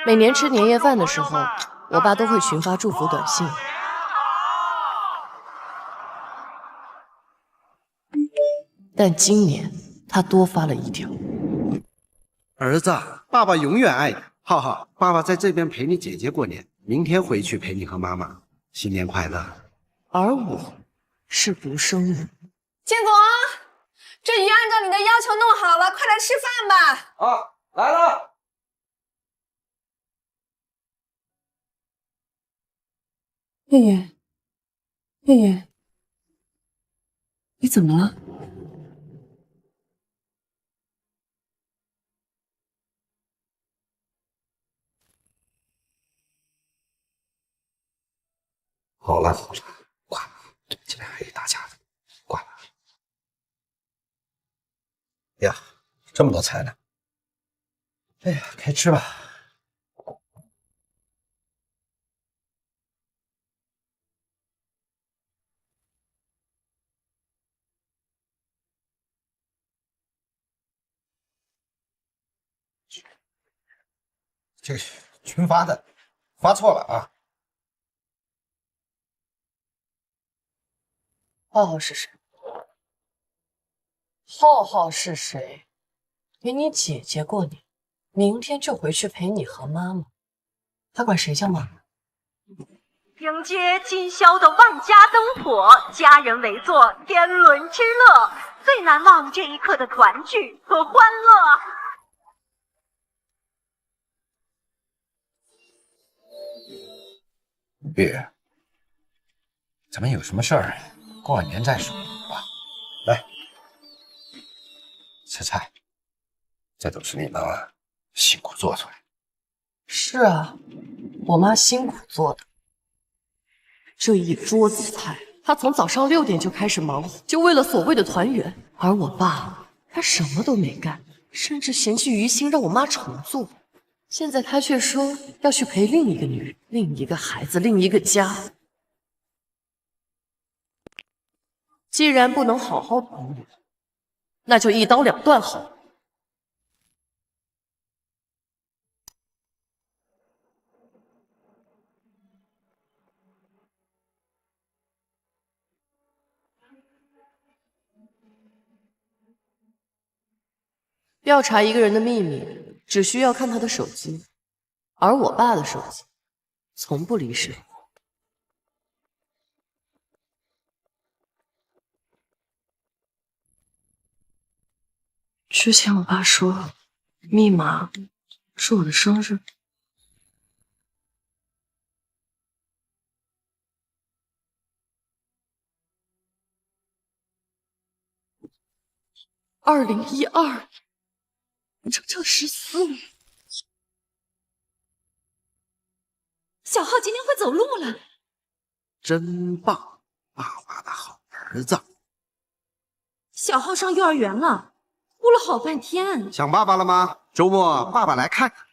每年吃年夜饭的时候，我爸都会群发祝福短信。但今年他多发了一条：儿子，爸爸永远爱你。浩浩，爸爸在这边陪你姐姐过年，明天回去陪你和妈妈。新年快乐！而我是独生女。建总啊，这鱼按照你的要求弄好了，快来吃饭吧。啊，来了。月月，月月，你怎么了？好了好了，挂了，对不起来还是打架的，挂了。呀，这么多菜呢。哎呀，开吃吧。这个群发的，发错了啊。浩浩是谁？浩浩是谁？陪你姐姐过年，明天就回去陪你和妈妈。他管谁叫妈？迎接今宵的万家灯火，家人围坐，天伦之乐，最难忘这一刻的团聚和欢乐。月，咱们有什么事儿，过完年再说啊。来，吃菜，这都是你妈妈辛苦做出来的。是啊，我妈辛苦做的。这一桌子菜，她从早上6点就开始忙活，就为了所谓的团圆。而我爸，他什么都没干，甚至嫌弃于心让我妈重做。现在他却说要去陪另一个女人、另一个孩子、另一个家。既然不能好好团圆，那就一刀两断好了。调查一个人的秘密，只需要看他的手机，而我爸的手机从不离身。之前我爸说，密码是我的生日。2012，整整14年。小浩今天会走路了，真棒，爸爸的好儿子。小浩上幼儿园了，哭了好半天。想爸爸了吗？周末爸爸来看看。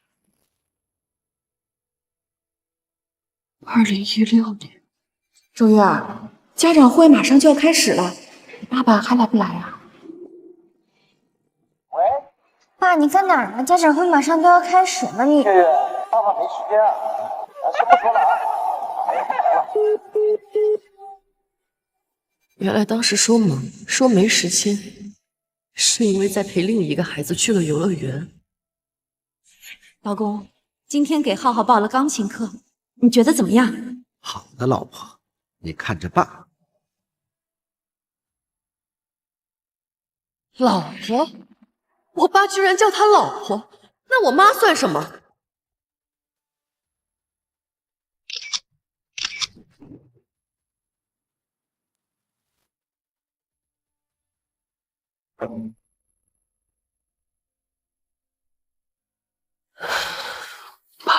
2016年，周月儿，家长会马上就要开始了，你爸爸还来不来啊？喂，爸，你在哪儿呢？家长会马上都要开始了，你……月月，爸爸没时间啊，先不说了啊。原来当时说忙，说没时间，是因为在陪另一个孩子去了游乐园。老公，今天给浩浩报了钢琴课，你觉得怎么样？好的，老婆，你看着办。老婆？我爸居然叫他老婆，那我妈算什么？爸，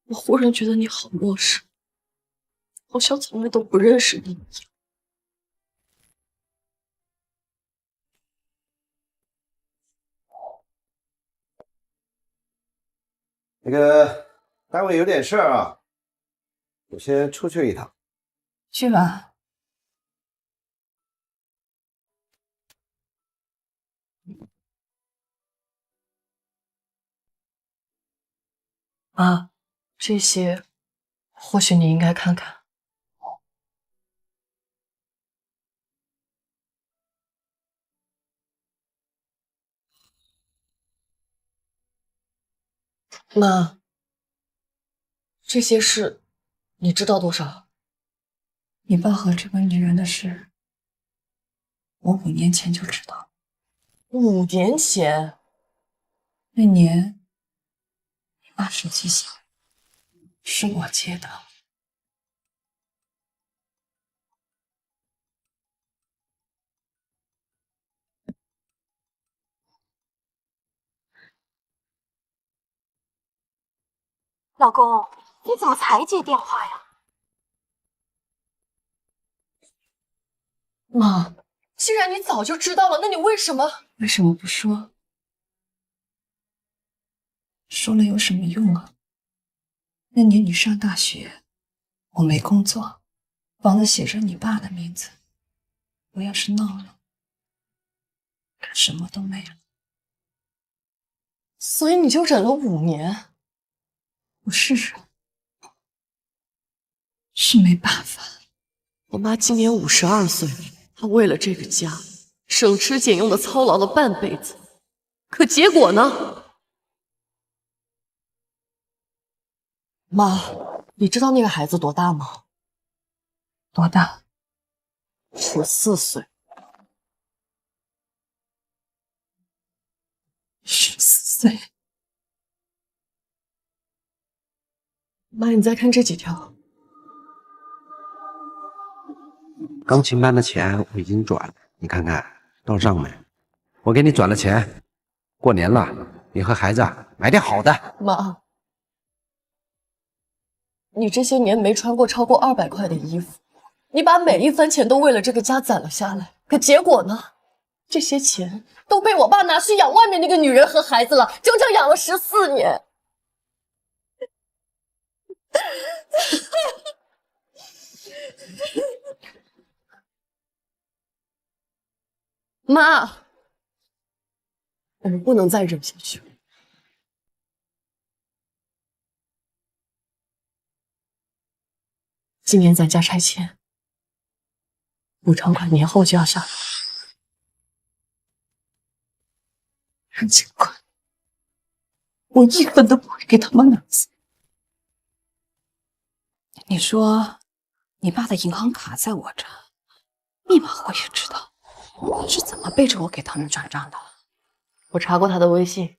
我忽然觉得你好陌生，好像从来都不认识你一样。那个单位有点事儿啊，我先出去一趟。去吧。妈，这些或许你应该看看。妈，这些事你知道多少？你爸和这个女人的事，我5年前就知道。5年前，那年你爸手机响，是我接的。老公，你怎么才接电话呀？妈，既然你早就知道了，那你为什么不说？说了有什么用啊？那年你上大学，我没工作，房子写着你爸的名字。我要是闹了，什么都没了。所以你就忍了5年？我是忍，是没办法。我妈今年52岁了，她为了这个家，省吃俭用的操劳了半辈子，可结果呢？妈，你知道那个孩子多大吗？多大14岁。 14岁。妈，你再看这几条。钢琴班的钱我已经转了，你看看到账没？我给你转了钱，过年了，你和孩子买点好的。妈，你这些年没穿过超过200块的衣服，你把每一分钱都为了这个家攒了下来，可结果呢？这些钱都被我爸拿去养外面那个女人和孩子了，整整养了14年。妈，我们不能再忍下去了。今年咱家拆迁，补偿款年后就要下来。很奇怪，我1分都不会给他们拿走。你说，你爸的银行卡在我这，密码我也知道，你是怎么背着我给他们转账的？我查过他的微信，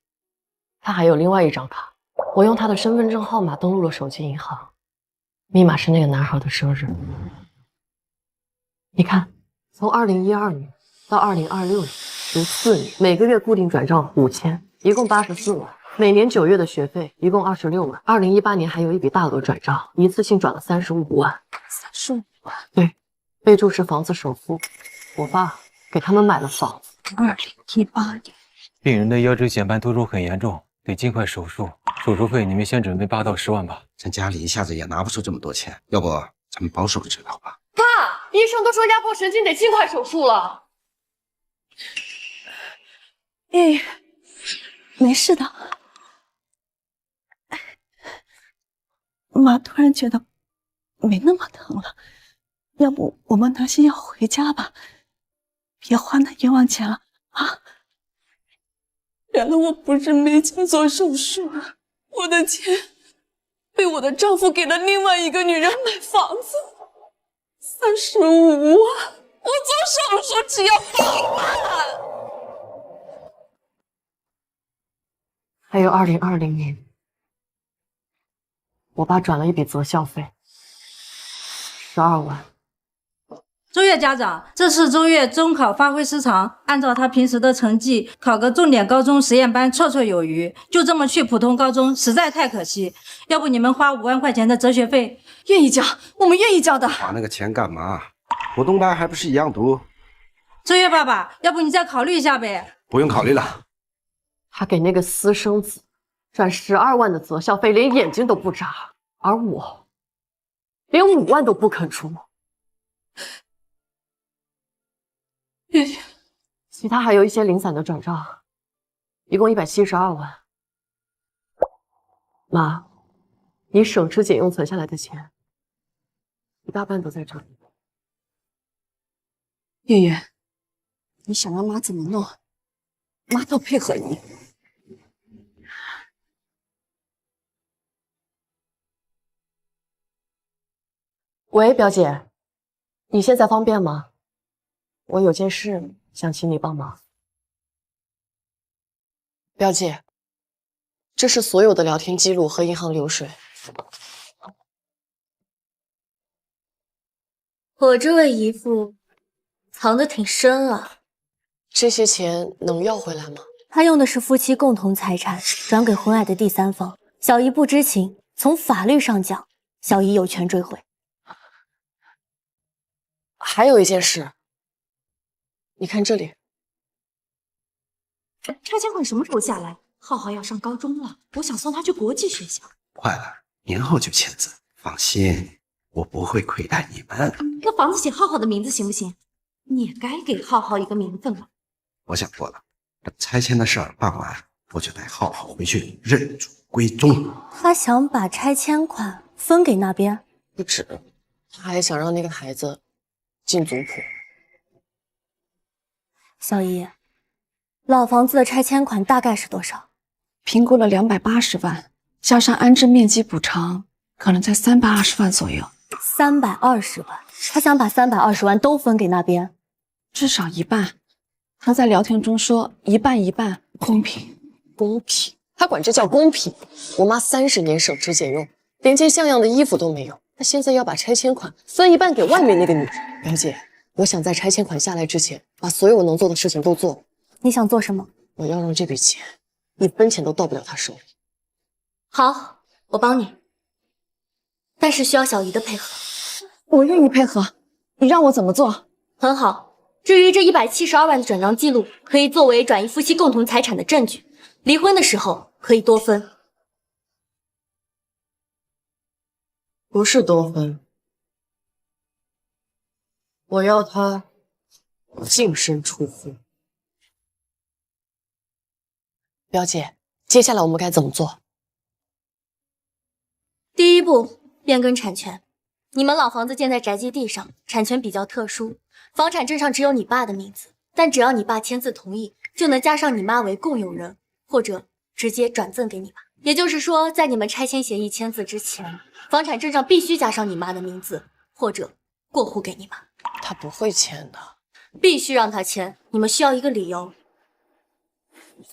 他还有另外一张卡，我用他的身份证号码登录了手机银行，密码是那个男孩的生日。你看，从2012年到2026年，14年，每个月固定转账5000，一共84万，每年9月的学费一共26万。2018年还有一笔大额转账，一次性转了35万。35万？对，备注是房子首付，我爸给他们买了房子。2018年。病人的腰椎间盘突出很严重，得尽快手术。手术费你们先准备8到10万吧。咱家里一下子也拿不出这么多钱，要不咱们保守治疗吧？爸，医生都说压迫神经得尽快手术了。没事的。妈突然觉得没那么疼了，要不我们拿些药回家吧，别花那冤枉钱了啊！原来我不是没钱做手术，我的钱被我的丈夫给了另外一个女人买房子，35万，我做手术只要8万。还有2020年，我爸转了一笔择校费，12万。周月家长，这次周月中考发挥失常，按照他平时的成绩，考个重点高中实验班绰绰有余，就这么去普通高中，实在太可惜。要不你们花5万块钱的折学费？愿意交，我们愿意交的。花那个钱干嘛？普通班还不是一样读？周月爸爸，要不你再考虑一下呗？不用考虑了。他给那个私生子转12万的择校费，连眼睛都不眨，而我连5万都不肯出。其他还有一些零散的转账，一共172万。妈，你省吃俭用存下来的钱，一大半都在这里。月月，你想让妈怎么弄，妈都配合你。喂，表姐，你现在方便吗？我有件事想请你帮忙。表姐，这是所有的聊天记录和银行流水。我这位姨父藏得挺深啊。这些钱能要回来吗？他用的是夫妻共同财产，转给婚外的第三方，小姨不知情，从法律上讲，小姨有权追回。还有一件事，你看这里，拆迁款什么时候下来？浩浩要上高中了，我想送他去国际学校。快了，年后就签字。放心，我不会亏待你们。那房子写浩浩的名字行不行？你也该给浩浩一个名分了。我想过了，等拆迁的事儿办完，我就带浩浩回去认祖归宗。他想把拆迁款分给那边？不止，他还想让那个孩子进族谱。小姨，老房子的拆迁款大概是多少？评估了280万，加上安置面积补偿，可能在320万左右。320万，他想把320万都分给那边，至少一半。他在聊天中说一半一半，公平。公平？他管这叫公平？我妈30年省吃俭用，连件像样的衣服都没有，她现在要把拆迁款分一半给外面那个女人。表姐，我想在拆迁款下来之前，把所有能做的事情都做了。你想做什么？我要让这笔钱1分钱都到不了她手里。好，我帮你，但是需要小姨的配合。我愿意配合，你让我怎么做？很好。至于这172万的转账记录，可以作为转移夫妻共同财产的证据，离婚的时候可以多分。不是多分，我要他净身出户。表姐，接下来我们该怎么做？第一步，变更产权。你们老房子建在宅基地上，产权比较特殊，房产证上只有你爸的名字，但只要你爸签字同意，就能加上你妈为共有人，或者直接转赠给你妈。也就是说，在你们拆迁协议签字之前，房产证上必须加上你妈的名字，或者过户给你妈。他不会签的，必须让他签。你们需要一个理由。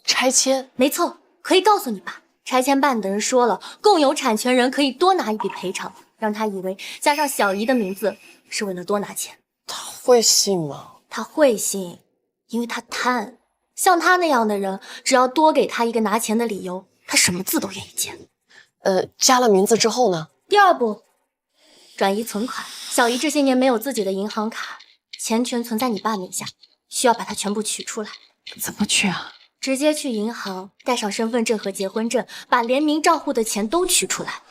拆迁？没错，可以告诉你爸，拆迁办的人说了，共有产权人可以多拿一笔赔偿，让他以为加上小姨的名字是为了多拿钱。他会信吗？他会信，因为他贪。像他那样的人，只要多给他一个拿钱的理由，他什么字都愿意签。加了名字之后呢？第二步，转移存款。小姨这些年没有自己的银行卡，钱全存在你爸名下，需要把它全部取出来。怎么取啊？直接去银行，带上身份证和结婚证，把联名账户的钱都取出来。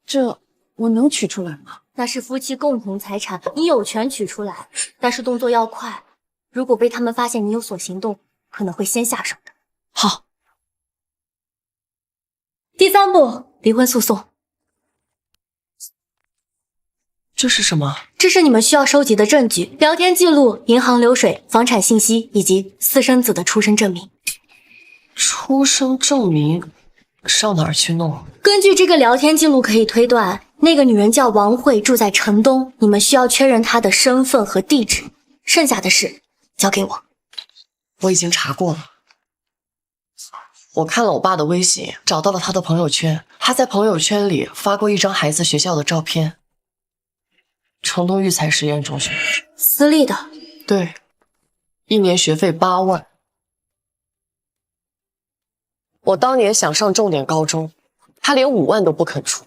这我能取出来吗？那是夫妻共同财产，你有权取出来，但是动作要快。如果被他们发现你有所行动，可能会先下手的。好。第三步，离婚诉讼。这是什么？这是你们需要收集的证据：聊天记录、银行流水、房产信息以及私生子的出生证明。出生证明上哪儿去弄？根据这个聊天记录可以推断，那个女人叫王慧，住在城东。你们需要确认她的身份和地址，剩下的事交给我。我已经查过了，我看了我爸的微信，找到了他的朋友圈，他在朋友圈里发过一张孩子学校的照片。城东育才实验中学，私立的。对，1年学费8万。我当年想上重点高中，他连5万都不肯出。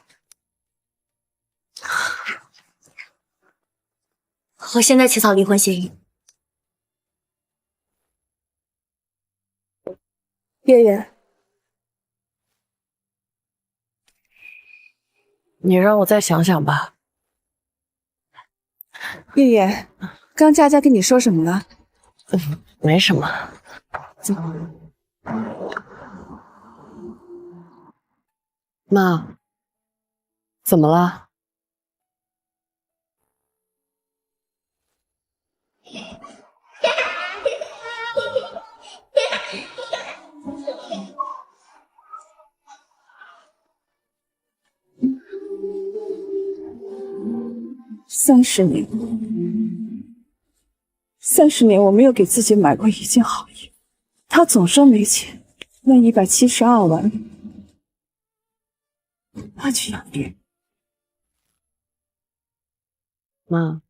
我现在起草离婚协议。月月，你让我再想想吧。月月，刚佳佳跟你说什么了？没什么。妈，怎么了？30年我没有给自己买过一件好衣服，他总说没钱，那172万，那就养病。妈，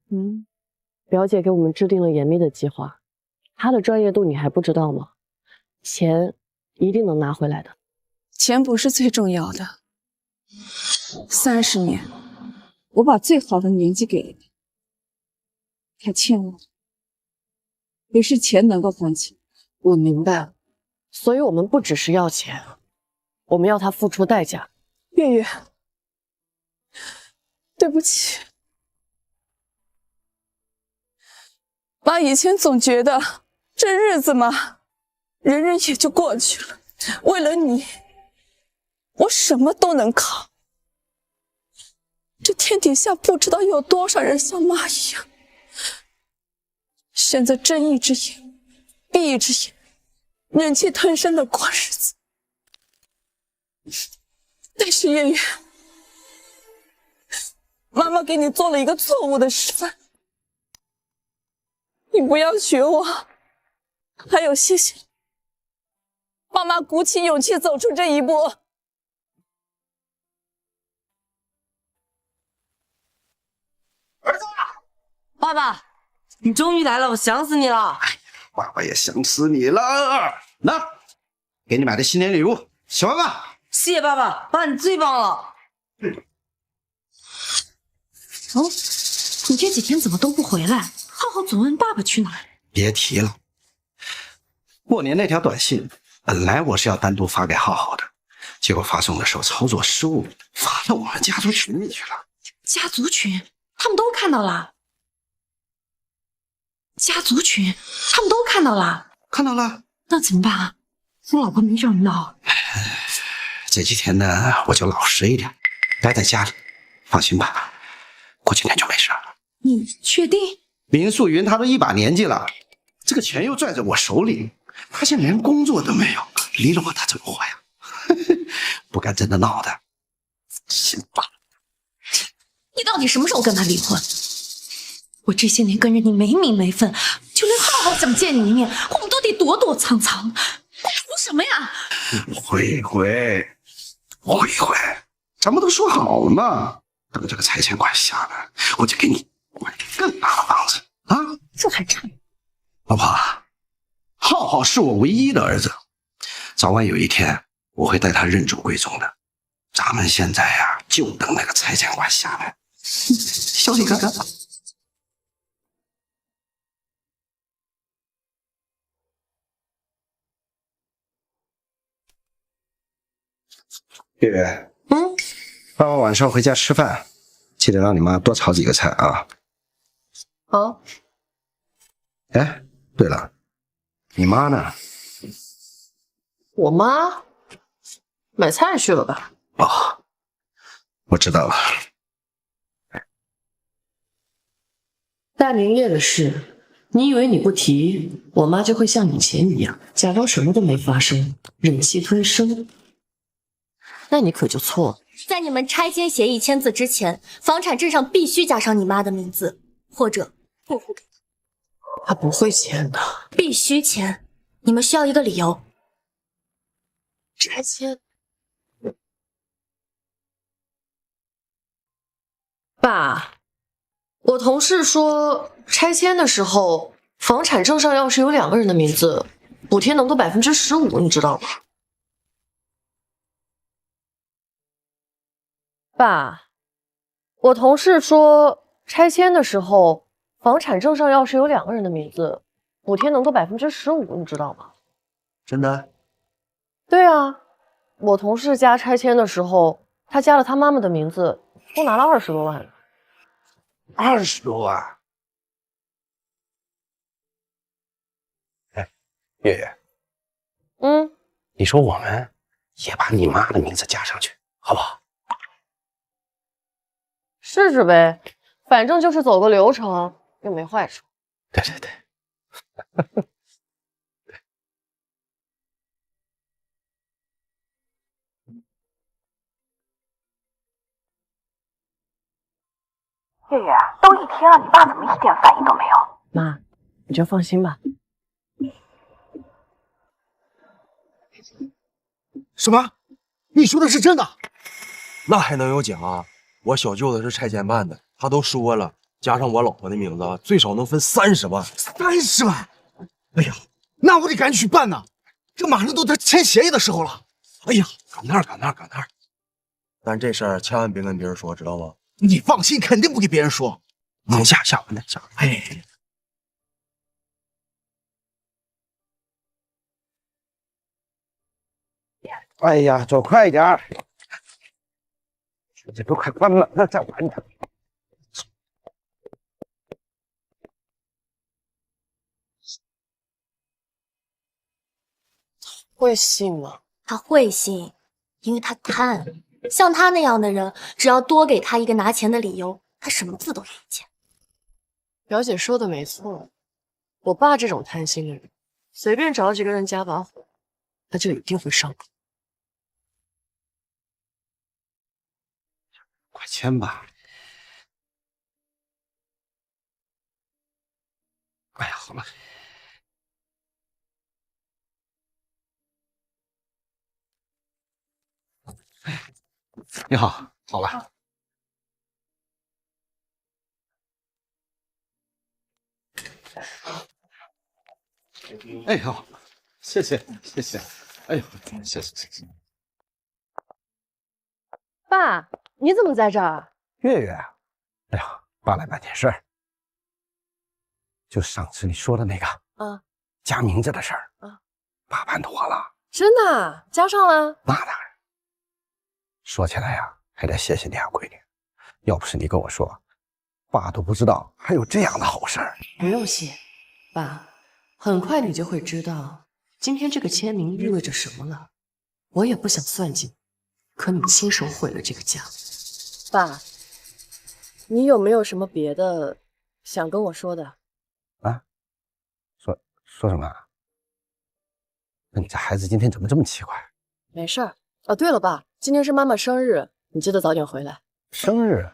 表姐给我们制定了严密的计划，她的专业度你还不知道吗？钱一定能拿回来的。钱不是最重要的，30年，我把最好的年纪给了他，他欠我，不是钱能够还清。我明白了，所以我们不只是要钱，我们要他付出代价。月月，对不起，妈以前总觉得这日子嘛，忍忍也就过去了。为了你，我什么都能扛。这天底下不知道有多少人像妈一样，选择睁一只眼闭一只眼，忍气吞声的过日子。但是月月，妈妈给你做了一个错误的示范，你不要学我。还有谢谢妈妈鼓起勇气走出这一步。爸爸，你终于来了，我想死你了。爸爸也想死你了。那，给你买的新年礼物，喜欢吧？谢谢爸爸，爸你最棒了。哦，你这几天怎么都不回来？浩浩总问爸爸去哪儿。别提了，过年那条短信本来我是要单独发给浩浩的，结果发送的时候操作失误，发到我们家族群里去了。家族群，他们都看到了。家族群，他们都看到了。看到了。那怎么办啊？我老婆没让你闹。这几天呢，我就老实一点，待在家里。放心吧，过几天就没事了。你确定？林素云她都一把年纪了，这个钱又攥在我手里，她现在连工作都没有，离了我她怎么活呀？不敢真的闹的。行吧。你到底什么时候跟他离婚？我这些年跟着你没名没分，就连浩浩想见你一面，我们都得躲躲藏藏。你图什么呀？慧慧，咱们都说好了嘛，等这个拆迁款下来，我就给你买更大的房子啊！这还差。老婆，浩浩是我唯一的儿子，早晚有一天我会带他认祖归宗的。咱们现在呀，就等那个拆迁款下来。小李哥哥。月月，爸爸晚上回家吃饭，记得让你妈多炒几个菜啊。好。哎，对了，你妈呢？我妈买菜去了吧？哦，我知道了。大年夜的事，你以为你不提，我妈就会像以前一样，假装什么都没发生，忍气吞声？那你可就错了。在你们拆迁协议签字之前，房产证上必须加上你妈的名字，或者不付给她。她不会签的。必须签，你们需要一个理由。拆迁。爸，我同事说，拆迁的时候，房产证上要是有2个人的名字，补贴能多15%，你知道吗？爸，我同事说，拆迁的时候，房产证上要是有2个人的名字，补贴能多15%，你知道吗？真的？对啊，我同事家拆迁的时候，他加了他妈妈的名字，多拿了20多万。20多万？哎，月月，你说我们也把你妈的名字加上去，好不好？试试呗，反正就是走个流程，又没坏处。对对对。月月，都一天了，你爸怎么一点反应都没有？妈，你就放心吧。什么？你说的是真的？那还能有假啊？我小舅子是拆迁办的，他都说了，加上我老婆的名字，最少能分30万。30万！哎呀，那我得赶紧去办呐！这马上都他签协议的时候了。哎呀，赶那儿。但这事儿千万别跟别人说，知道吗？你放心，肯定不给别人说。下文的。哎。哎呀，走快一点儿！这都快关了，那再晚点。会信吗？他会信，因为他贪。像他那样的人，只要多给他一个拿钱的理由，他什么字都愿意签。表姐说的没错，我爸这种贪心的人，随便找几个人加把火，他就一定会上钩。快签吧！哎呀，好了。你好，好了。哎呦，谢谢。哎呦，谢谢。爸，你怎么在这儿？月月，哎呀，爸来办件事儿，就上次你说的那个，加名字的事儿，爸办妥了。真的加上了？那当然。说起来呀，还得谢谢你啊，闺女，要不是你跟我说，爸都不知道还有这样的好事儿。不用谢，爸，很快你就会知道今天这个签名意味着什么了。我也不想算计，可你亲手毁了这个家。爸，你有没有什么别的想跟我说的？啊？说什么？那你这孩子今天怎么这么奇怪？没事儿。哦，对了，爸，今天是妈妈生日，你记得早点回来。生日？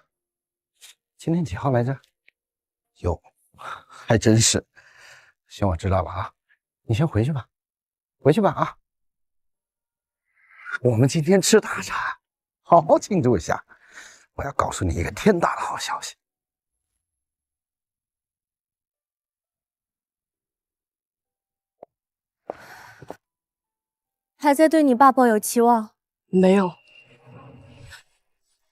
今天几号来着？哟，还真是。行，我知道了啊，你先回去吧，啊。我们今天吃大餐，好好庆祝一下。我要告诉你一个天大的好消息。还在对你爸抱有期望？没有。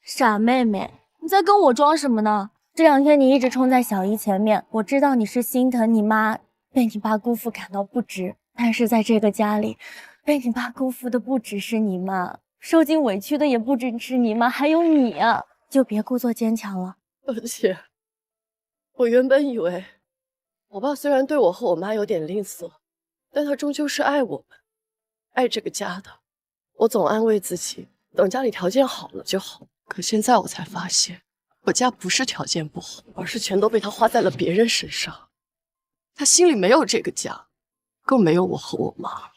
傻妹妹，你在跟我装什么呢？这2天你一直冲在小姨前面，我知道你是心疼你妈被你爸辜负感到不值，但是在这个家里，被你爸辜负的不只是你妈，受尽委屈的也不只是你妈，还有你啊！就别故作坚强了。对不起，我原本以为我爸虽然对我和我妈有点吝啬，但他终究是爱我们，爱这个家的。我总安慰自己，等家里条件好了就好。可现在我才发现，我家不是条件不好，而是全都被他花在了别人身上。他心里没有这个家，更没有我和我妈。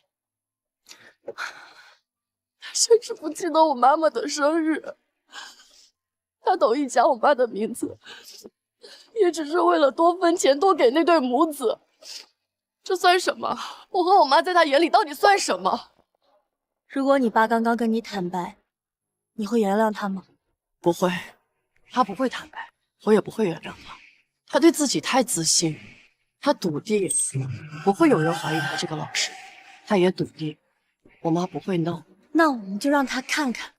他甚至不记得我妈妈的生日。他同意加我妈的名字，也只是为了多分钱，多给那对母子。这算什么？我和我妈在他眼里到底算什么？如果你爸刚刚跟你坦白，你会原谅他吗？不会，他不会坦白，我也不会原谅他。他对自己太自信，他笃定不会有人怀疑他这个老实人，他也笃定我妈不会闹。那我们就让他看看，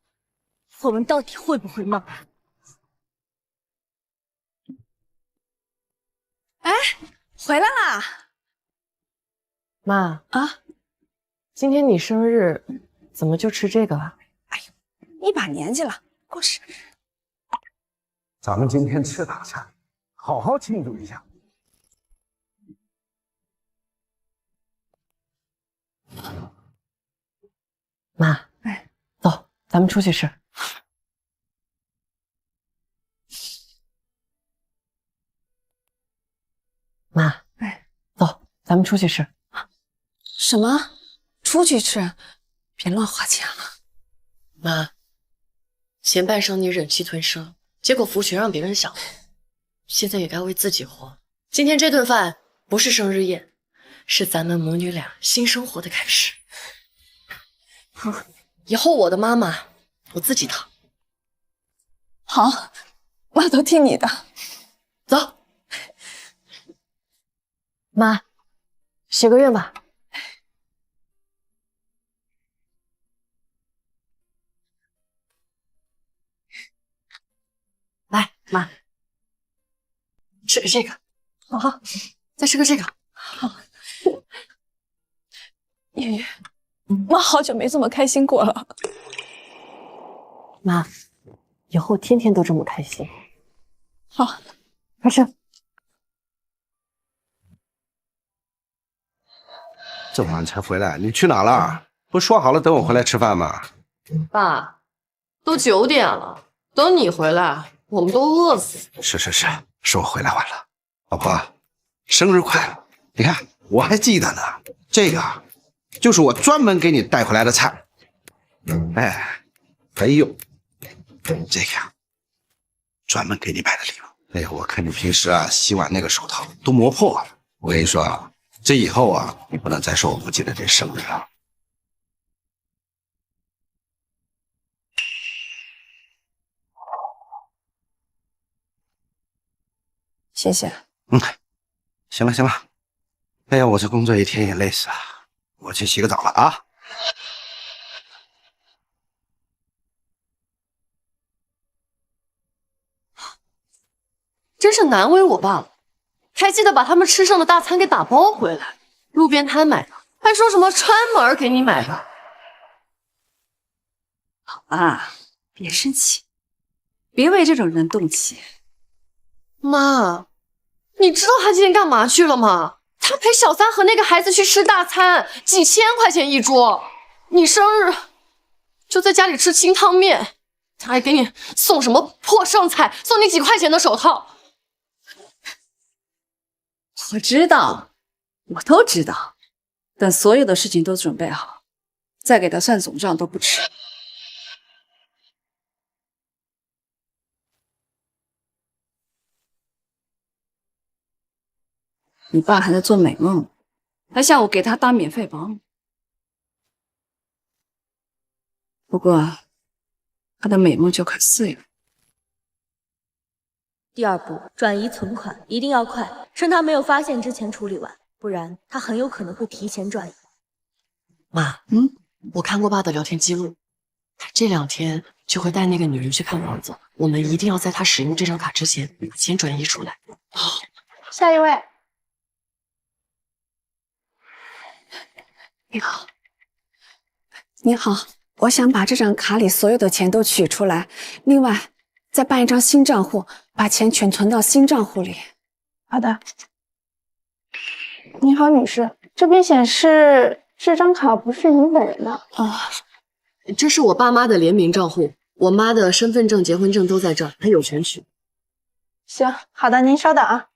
我们到底会不会闹。哎，回来啦！妈啊，今天你生日，怎么就吃这个啊？哎呦，一把年纪了，够吃。咱们今天吃大餐，好好庆祝一下。妈，走，咱们出去吃。咱们出去吃。什么？出去吃？别乱花钱了。妈，前半生你忍气吞声，结果福全让别人享了，现在也该为自己活。今天这顿饭不是生日宴，是咱们母女俩新生活的开始。以后我的妈妈我自己当。好，妈都听你的。走，妈，许个愿吧。来，妈，吃个这个。好，再吃个这个。好。月月，妈好久没这么开心过了。妈，以后天天都这么开心。好，快吃。这么晚才回来，你去哪了？不说好了等我回来吃饭吗？爸，都9点了，等你回来，我们都饿死。是，是我回来晚了。老婆，生日快乐！你看，我还记得呢，这个就是我专门给你带回来的菜。哎，还有这个专门给你买的礼物。哎呀，我看你平时啊洗碗那个手套都磨破了。我跟你说啊，这以后啊，你不能再说我不记得这生日了。谢谢。行了。哎呀，我这工作一天也累死了，我去洗个澡了啊。真是难为我爸了，还记得把他们吃剩的大餐给打包回来，路边摊买的，还说什么专门给你买的。好啊，别生气，别为这种人动气。妈，你知道他今天干嘛去了吗？他陪小三和那个孩子去吃大餐，几千块钱一桌。你生日就在家里吃清汤面，他还给你送什么破剩菜，送你几块钱的手套。我知道，我都知道。等所有的事情都准备好，再给他算总账都不迟。你爸还在做美梦，还想我给他当免费保姆。不过，他的美梦就快碎了。第2步，转移存款一定要快，趁他没有发现之前处理完，不然他很有可能会提前转移。妈，我看过爸的聊天记录，他这2天就会带那个女人去看房子，我们一定要在他使用这张卡之前把钱转移出来。好，下一位。你好，你好，我想把这张卡里所有的钱都取出来，另外再办一张新账户，把钱全存到新账户里。好的。你好，女士，这边显示这张卡不是你本人的。啊，这是我爸妈的联名账户，我妈的身份证、结婚证都在这儿，她有权取。行，好的，您稍等啊。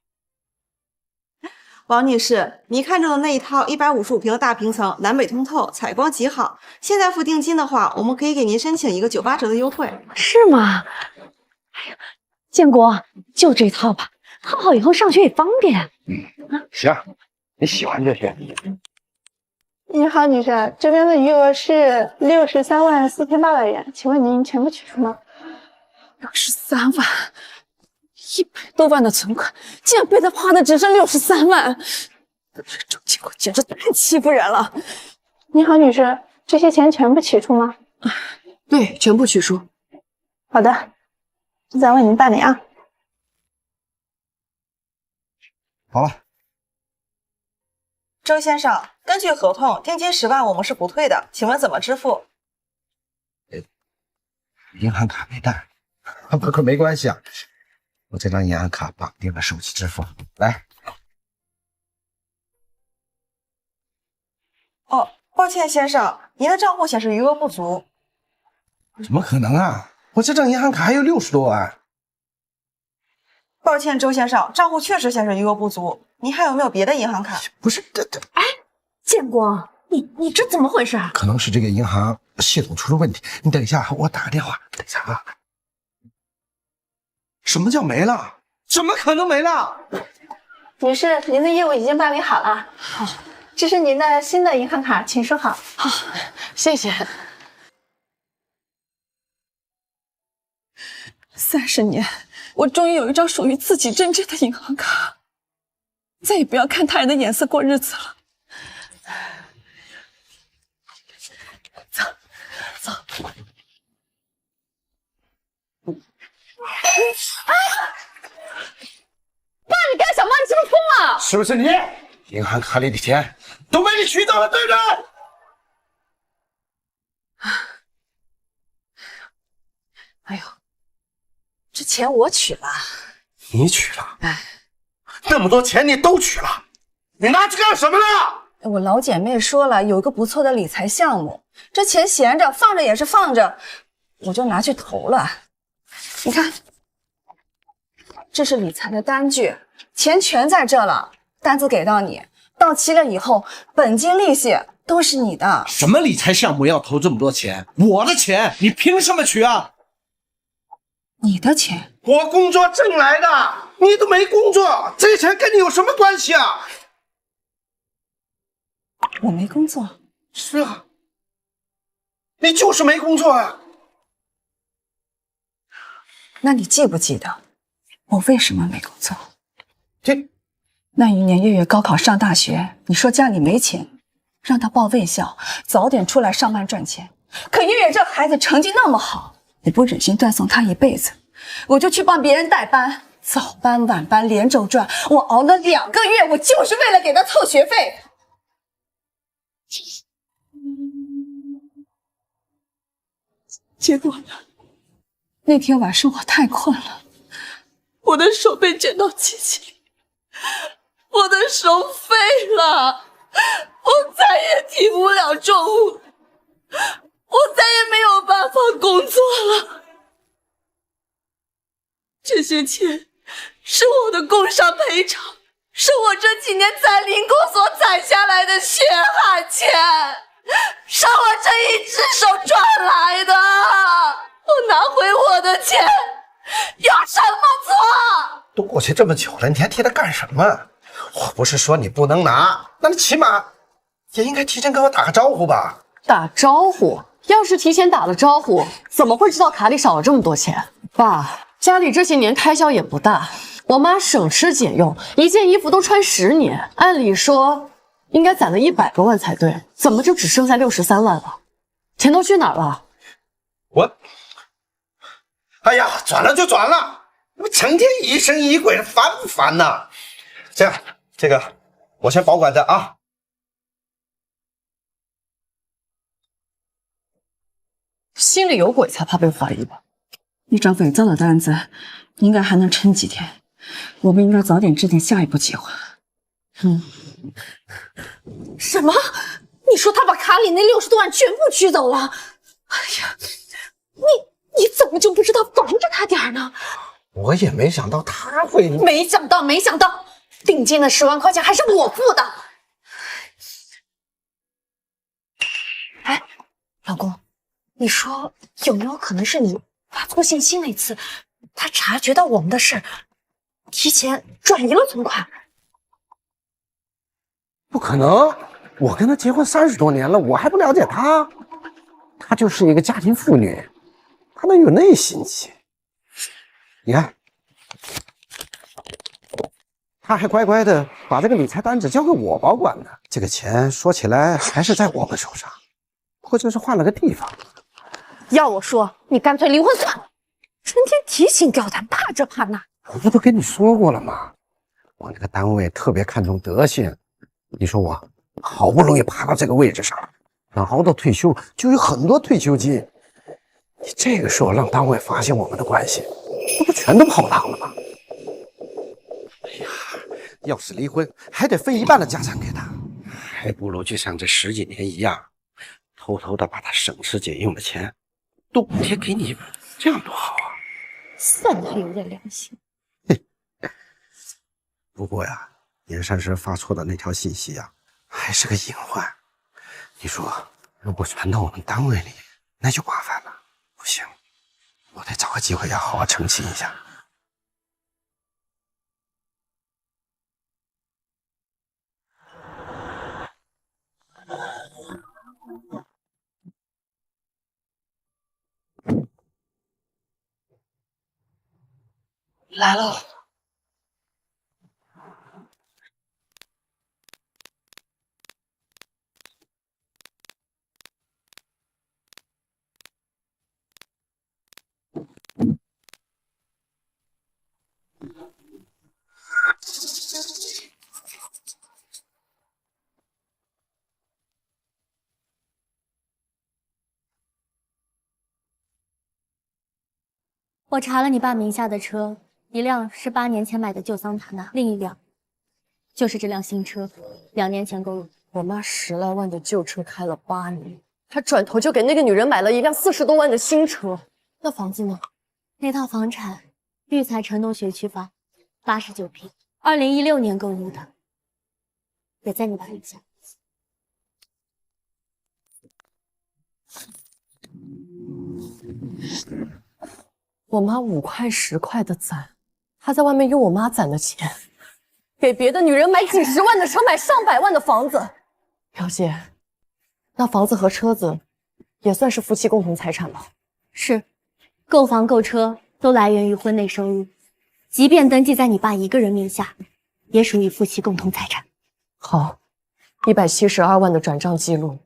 王女士，您看中的那一套155平的大平层，南北通透，采光极好。现在付定金的话，我们可以给您申请一个98折的优惠。是吗？哎呀，建国，就这套吧，套好以后上学也方便。行，你喜欢就行。你好，女士，这边的余额是634800元，请问您全部取出吗？63万，100多万的存款，竟然被他花的只剩63万，这周建国简直太欺负人了。你好，女士，这些钱全部取出吗？对，全部取出。好的，再为您办理啊。好了。周先生，根据合同，定金10万我们是不退的，请问怎么支付？银行卡没带，可没关系啊，我这张银行卡绑定了手机支付。来。哦，抱歉先生，您的账户显示余额不足。怎么可能啊？我这张银行卡还有60多万。抱歉，周先生，账户确实显示余额不足。您还有没有别的银行卡？不是，哎，建国，你这怎么回事？可能是这个银行系统出了问题。你等一下，我打个电话。等一下啊。什么叫没了？怎么可能没了？女士，您的业务已经办理好了。好，这是您的新的银行卡，请收好。好，谢谢。30年，我终于有一张属于自己真正的银行卡，再也不要看他人的眼色过日子了。走，走。爸，你干什么？你是不是疯了？是不是你？银行卡里的钱都被你取走了，对不对？哎呦，这钱我取了。你取了？哎，那么多钱你都取了，你拿去干什么了？我老姐妹说了，有一个不错的理财项目，这钱闲着放着也是放着，我就拿去投了。你看，这是理财的单据，钱全在这了，单子给到你，到期了以后，本金利息都是你的。什么理财项目要投这么多钱？我的钱，你凭什么取啊？你的钱，我工作挣来的，你都没工作，这钱跟你有什么关系啊？我没工作。是啊，你就是没工作啊。那你记不记得我为什么没工作？那一年月月高考上大学，你说家里没钱，让他报卫校，早点出来上班赚钱。可月月这孩子成绩那么好，我不忍心断送他一辈子，我就去帮别人代班，早班晚班连轴转，我熬了2个月，我就是为了给他凑学费。结果呢？那天晚上我太困了，我的手被卷到机器里，我的手废了，我再也提不了重物，我再也没有办法工作了。这些钱是我的工伤赔偿，是我这几年在林公所攒下来的血汗钱，是我这一只手赚来的。我拿回我的钱有什么错？都过去这么久了，你还提它干什么？我不是说你不能拿，那你起码也应该提前跟我打个招呼吧。打招呼？要是提前打了招呼，怎么会知道卡里少了这么多钱？爸，家里这些年开销也不大，我妈省吃俭用，一件衣服都穿10年，按理说应该攒了100多万才对，怎么就只剩下63万了？钱都去哪儿了？哎呀，转了就转了，你们成天疑神疑鬼的，烦不烦呐？这样，这个我先保管着啊。心里有鬼才怕被怀疑吧？一张伪造的单子应该还能撑几天，我们应该早点制定下一步计划。什么？你说他把卡里那60多万全部取走了？哎呀，你怎么就不知道防着他点呢？我也没想到他会……没想到，定金的10万块钱还是我付的。哎，老公，你说有没有可能是你发错信息那次，他察觉到我们的事，提前转移了存款？不可能，我跟他结婚30多年了，我还不了解他？她就是一个家庭妇女，她能有那心气？你看，她还乖乖的把这个理财单子交给我保管呢。这个钱说起来还是在我们手上，不过就是换了个地方。要我说，你干脆离婚算了，成天提心吊胆，怕这怕那。我不都跟你说过了吗？我那个单位特别看重德行。你说我好不容易爬到这个位置上，能熬到退休，就有很多退休金。你这个时候让单位发现我们的关系，那不全都泡汤了吗？哎呀，要是离婚，还得分1半的家产给他，还不如就像这10几年一样，偷偷的把他省吃俭用的钱都补贴给你，这样多好啊！算他有点良心。不过呀，严山石发错的那条信息啊，还是个隐患。你说，如果传到我们单位里，那就麻烦了。不行，我得找个机会要好好澄清一下。来了。我查了你爸名下的车，一辆是8年前买的旧桑塔纳，另一辆就是这辆新车，2年前购入。我妈10来万的旧车开了8年，她转头就给那个女人买了一辆40多万的新车。那房子呢？那套房产，育才城东学区房，89平，2016年购入的，也在你爸名下。我妈5块10块的攒，她在外面用我妈攒的钱，给别的女人买几十万的车，买上百万的房子。表姐，那房子和车子也算是夫妻共同财产吧？是，购房购车都来源于婚内收入，即便登记在你爸一个人名下，也属于夫妻共同财产。好，172万的转账记录，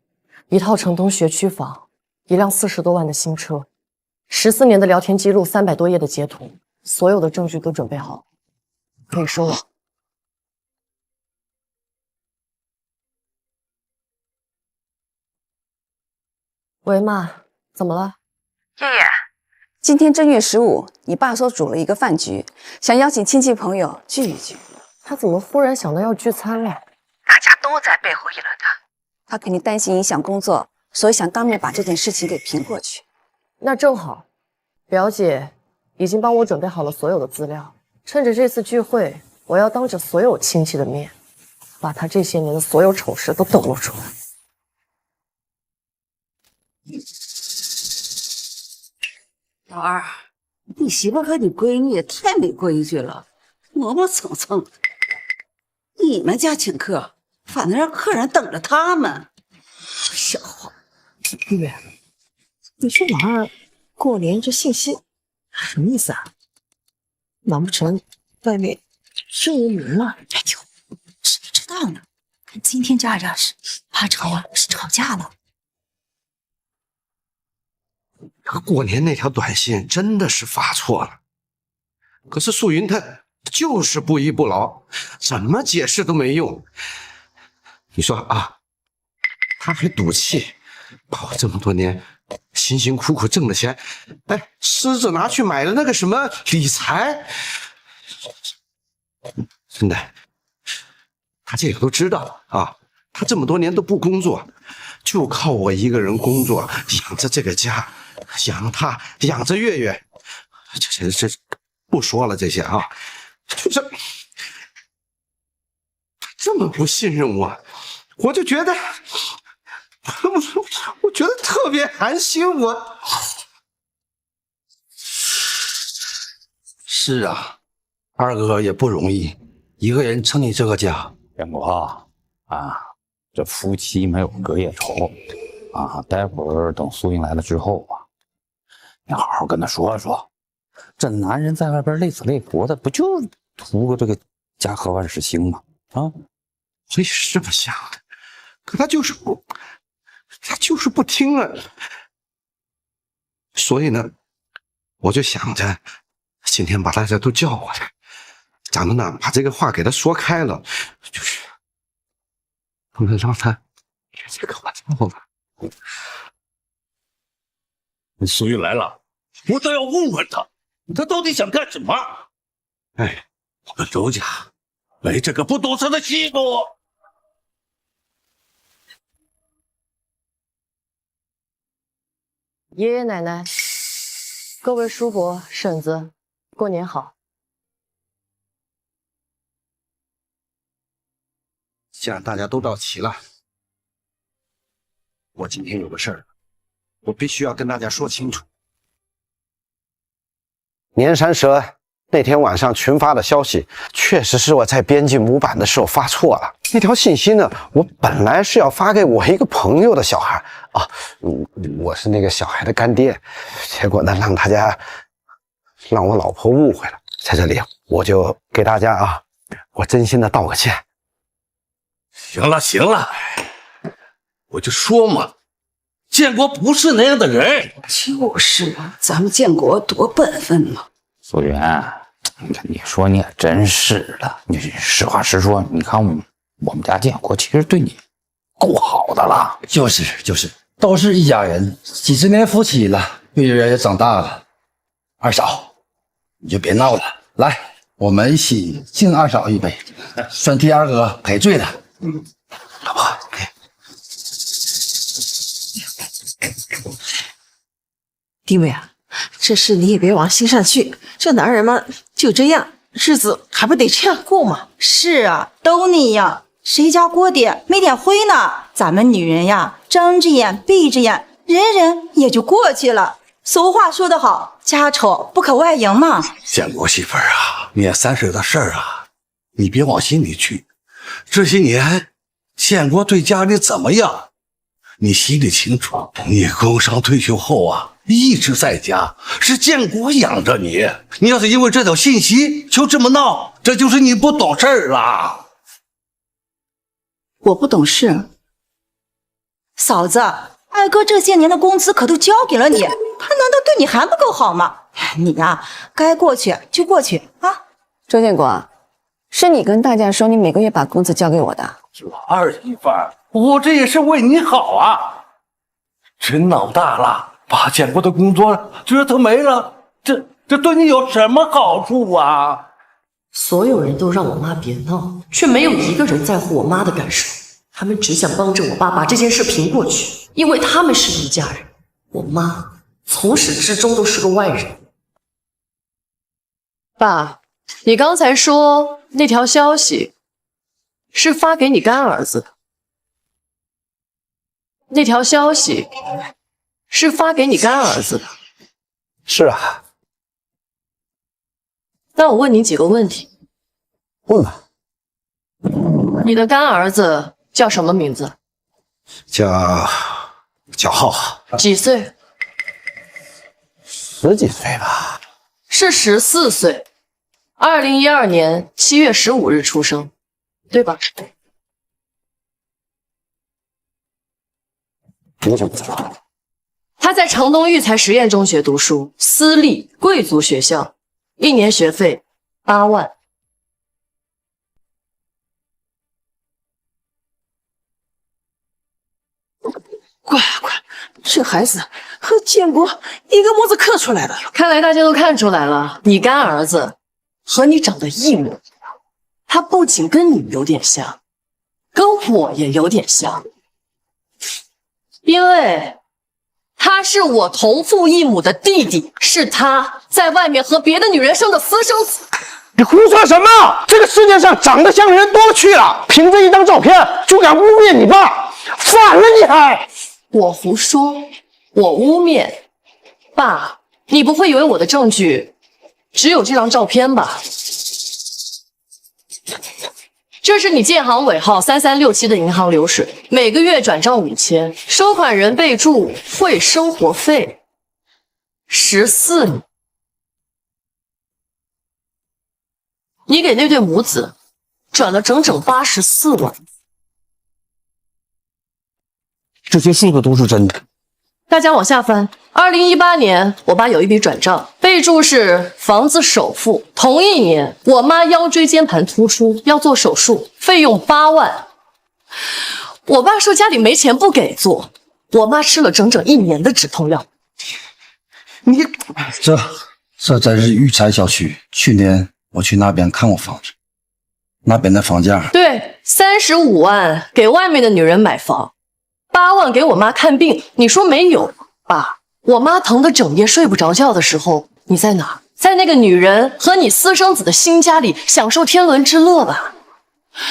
一套城东学区房，一辆40多万的新车，14年的聊天记录，300多页的截图，所有的证据都准备好，可以收了。喂，妈，怎么了？叶叶，今天正月15，你爸说组了一个饭局，想邀请亲戚朋友聚一聚。他怎么忽然想到要聚餐了？大家都在背后议论他肯定担心影响工作，所以想当面把这件事情给评过去。那正好，表姐已经帮我准备好了所有的资料，趁着这次聚会，我要当着所有亲戚的面，把她这些年的所有丑事都抖露出来。老二，你媳妇和你闺女也太没规矩了，磨磨蹭蹭的。你们家请客，反正让客人等着他们，笑话。月，你说老二过年这信息什么意思啊？难不成外面真有人了？哎呦，谁知道呢？看今天这架势，怕吵啊是吵架了。过年那条短信真的是发错了，可是素云她就是不依不饶，怎么解释都没用。你说啊，她还赌气，把我这么多年辛辛苦苦挣的钱，哎，狮子拿去买了那个什么理财，真的，她这个都知道啊。她这么多年都不工作，就靠我一个人工作养着这个家。养他，养着月月，这不说了这些啊，就是这么不信任我，我就觉得，我觉得特别寒心。是啊，二哥也不容易，一个人撑起这个家。建国啊，这夫妻没有隔夜仇啊，待会儿等苏英来了之后啊。你好好跟他说说，这男人在外边累死累活的，不就图个这个家和万事兴吗？啊，我也是这么想的，可他就是不听啊。所以呢，我就想着今天把大家都叫过来，咱们呢把这个话给他说开了，就是不能让他越这个玩笑了。苏玉来了，我倒要问问他，他到底想干什么？哎，我们周家没这个不懂事的媳妇。爷爷奶奶，各位叔伯婶子，过年好。既然大家都到齐了，我今天有个事儿，我必须要跟大家说清楚。年山蛇那天晚上群发的消息，确实是我在编辑模板的时候发错了。那条信息呢，我本来是要发给我一个朋友的小孩啊，我是那个小孩的干爹，结果呢，让我老婆误会了。在这里，我就给大家啊，我真心的道个歉。行了行了，我就说嘛，建国不是那样的人。就是啊，咱们建国多本分嘛。素云，你说你也真是的，你实话实说，你看我们家建国其实对你够好的了。就是，都是一家人，几十年夫妻了，月月也长大了。二嫂，你就别闹了，来，我们一起敬二嫂一杯，算替二哥赔罪了。老婆，弟妹啊，这事你也别往心上去，这男人嘛就这样，日子还不得这样过吗？是啊，都那样，谁家锅底没点灰呢？咱们女人呀，睁着眼闭着眼，忍忍也就过去了。俗话说得好，家丑不可外扬嘛。建国媳妇儿啊，年30的事儿啊，你别往心里去。这些年，建国对家里怎么样，你心里清楚。你工伤退休后啊，一直在家，是建国养着你。你要是因为这条信息就这么闹，这就是你不懂事儿啦。我不懂事，嫂子，二哥这些年的工资可都交给了你，他难道对你还不够好吗？你呀，该过去就过去啊。周建国，是你跟大家说你每个月把工资交给我的。老二媳妇儿，我这也是为你好啊。真闹大了，把建国的工作折腾没了，这对你有什么好处啊？所有人都让我妈别闹，却没有一个人在乎我妈的感受。他们只想帮着我爸把这件事平过去，因为他们是一家人。我妈从始至终都是个外人。爸，你刚才说那条消息是发给你干儿子的，那条消息是发给你干儿子的。是啊。那我问你几个问题。问吧。你的干儿子叫什么名字？叫浩浩。几岁？10几岁吧。是14岁。2012年7月15日出生，对吧？你怎么知道？他在城东育才实验中学读书，私立贵族学校，1年学费8万。乖，这孩子和建国一个模子刻出来的。看来大家都看出来了，你干儿子和你长得一模一样。他不仅跟你有点像，跟我也有点像，因为他是我同父异母的弟弟，是他在外面和别的女人生的私生子。你胡说什么？这个世界上长得像的人多去了，凭着一张照片就敢污蔑你爸，反了你还！我胡说，我污蔑爸，你不会以为我的证据只有这张照片吧？这是你建行尾号3367的银行流水，每个月转账5000，收款人备注汇生活费14年。你给那对母子转了整整84万。这些数字都是真的。大家往下翻，2018年我爸有一笔转账，备注是房子首付。同一年，我妈腰椎间盘突出要做手术，费用8万。我爸说家里没钱不给做，我妈吃了整整1年的止痛药。你这真是育才小区。去年我去那边看过房子，那边的房价对，35万给外面的女人买房，8万给我妈看病，你说没有？爸，我妈疼得整夜睡不着觉的时候，你在哪？在那个女人和你私生子的新家里享受天伦之乐吧。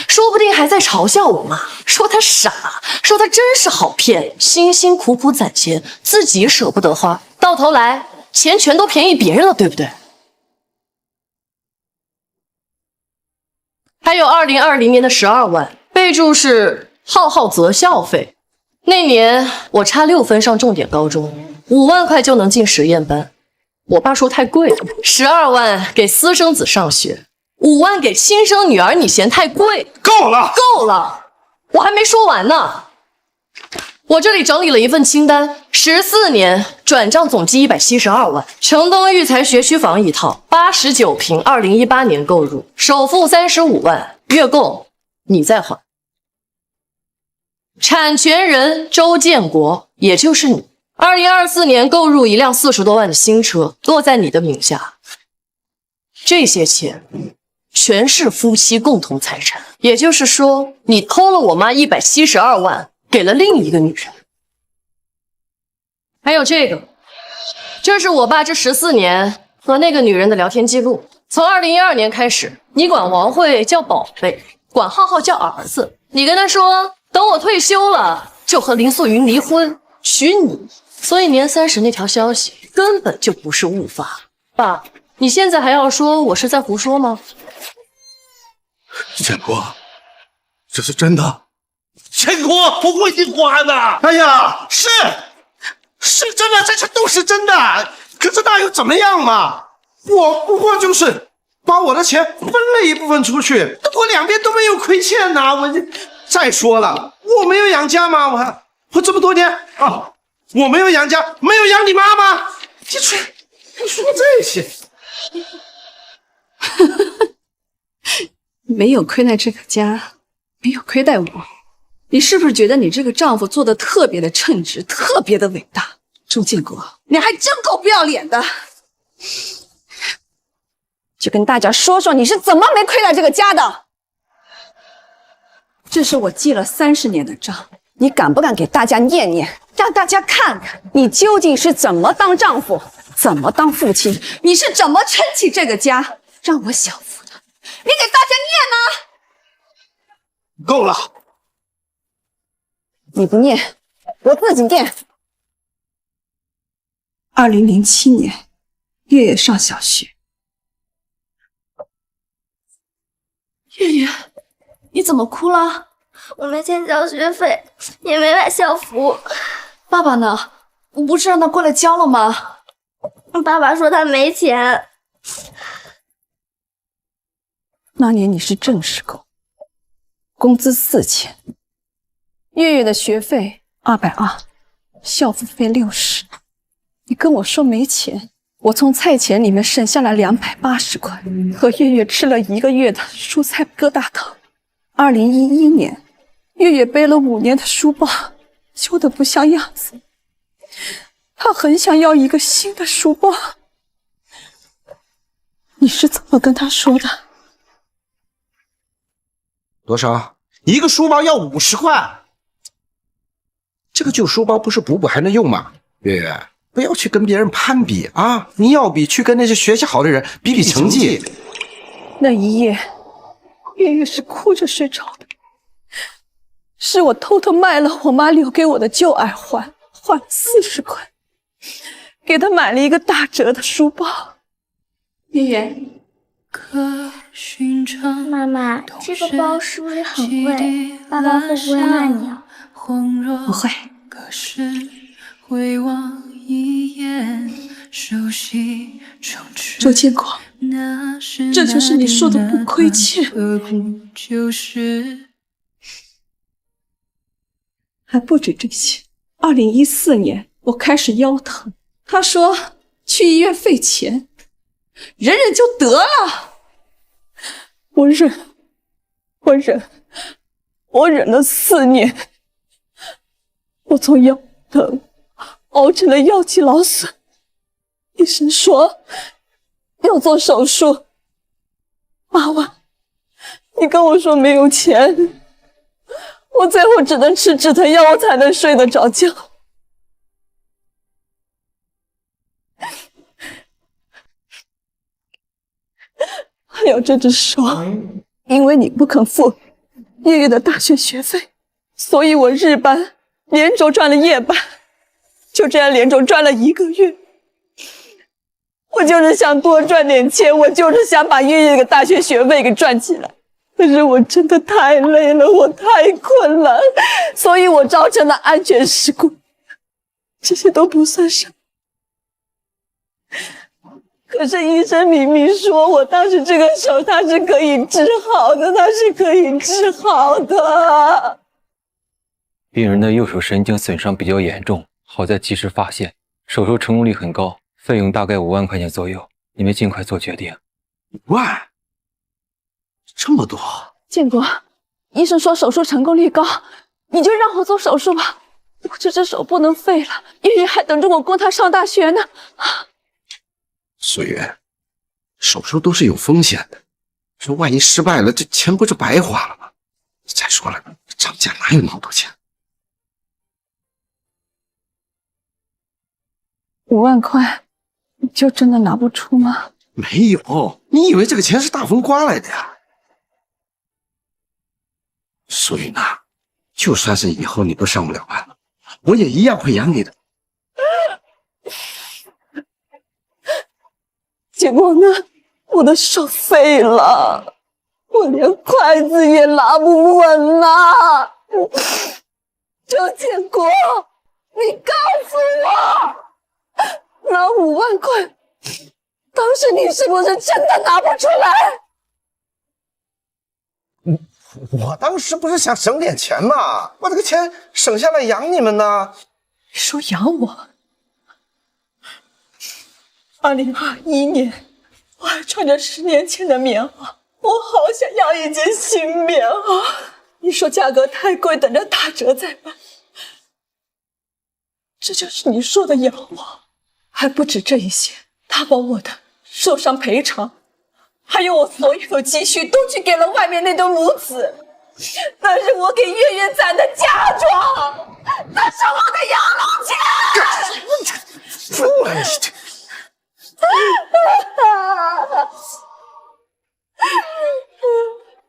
说不定还在嘲笑我妈，说她傻，说她真是好骗，辛辛苦苦攒钱，自己舍不得花，到头来钱全都便宜别人了，对不对？还有2020年的12万，备注是浩浩择校费。那年我差6分上重点高中，5万块就能进实验班，我爸说太贵了，12万给私生子上学，5万给亲生女儿，你嫌太贵？够了，够了，我还没说完呢。我这里整理了一份清单，14年转账总计172万，城东育才学区房一套，89平，2018年购入，首付35万，月供你再还。产权人周建国，也就是你，2024年购入一辆40多万的新车，落在你的名下。这些钱全是夫妻共同财产，也就是说，你偷了我妈172万，给了另一个女人。还有这个，这是我爸这14年和那个女人的聊天记录。从2012年开始，你管王慧叫宝贝，管浩浩叫儿子。你跟他说，等我退休了，就和林素云离婚，娶你。所以年30那条消息根本就不是误发。爸，你现在还要说我是在胡说吗？建国，这是真的。建国不会听话的。哎呀，是真的，这些都是真的。可是那又怎么样嘛？我不过就是把我的钱分了一部分出去，我两边都没有亏欠呐。再说了，我没有养家吗？我这么多年啊，我没有养家，没有养你妈吗？你说这些。没有亏待这个家，没有亏待我，你是不是觉得你这个丈夫做的特别的称职，特别的伟大？周建国，你还真够不要脸的！就跟大家说说你是怎么没亏待这个家的。这是我记了30年的账，你敢不敢给大家念念，让大家看看你究竟是怎么当丈夫，怎么当父亲，你是怎么撑起这个家，让我享福的？你给大家念呢？够了！你不念，我自己念。2007年，月月上小学。月月，你怎么哭了？我没钱交学费，也没买校服。爸爸呢？我不是让他过来交了吗？爸爸说他没钱。那年你是正式工，工资4000，月月的学费220，校服费60。你跟我说没钱，我从菜钱里面省下来280块，和月月吃了1个月的蔬菜疙瘩汤。2011年，月月背了5年的书包，旧的不像样子，她很想要一个新的书包。你是怎么跟她说的？多少？一个书包要50块。这个旧书包不是补补还能用吗？月月，不要去跟别人攀比啊！你要比，去跟那些学习好的人比比成绩。那一夜，月月是哭着睡着的。是我偷偷卖了我妈留给我的旧耳环，换了40块，给她买了一个打折的书包。月月，妈妈，这个包是不是很贵？爸爸会不会骂你啊？不会。周建国，这就是你说的不亏欠。还不止这些。2014年，我开始腰疼，他说去医院费钱，忍忍就得了。我忍了4年，我从腰疼熬成了腰肌劳损，医生说要做手术，8万，你跟我说没有钱，我最后只能吃止疼药，我才能睡得着觉。还有这只手，因为你不肯付爷爷的大学学费，所以我日班连轴转了夜班，就这样连轴转了1个月。我就是想多赚点钱，我就是想把爷爷的大学学费给赚起来。可是我真的太累了，我太困了，所以我造成了安全事故，这些都不算什么。可是医生明明说我当时这个手它是可以治好的，它是可以治好的。病人的右手神经损伤比较严重，好在及时发现，手术成功率很高，费用大概5万块钱左右，你们尽快做决定。5万？这么多？建国，医生说手术成功率高，你就让我做手术吧。我这只手不能废了，爷爷还等着我供他上大学呢。素媛，手术都是有风险的，这万一失败了，这钱不是白花了吗？再说了，张家哪有那么多钱？5万块，你就真的拿不出吗？没有，你以为这个钱是大风刮来的呀？素云呐，就算是以后你都上不了班了，我也一样会养你的。结果呢，我的手废了，我连筷子也拿不稳了。周建国，你告诉我，那5万块，当时你是不是真的拿不出来？我当时不是想省点钱吗？我这个钱省下来养你们呢。你说养我？2021年，我还穿着10年前的棉袄，我好想要一件新棉袄。你说价格太贵，等着打折再买。这就是你说的养我？还不止这一些，他把我的受伤赔偿，还有我所有的积蓄都去给了外面那对母子。那是我给月月攒的嫁妆，那是我的养老钱。疯了你这！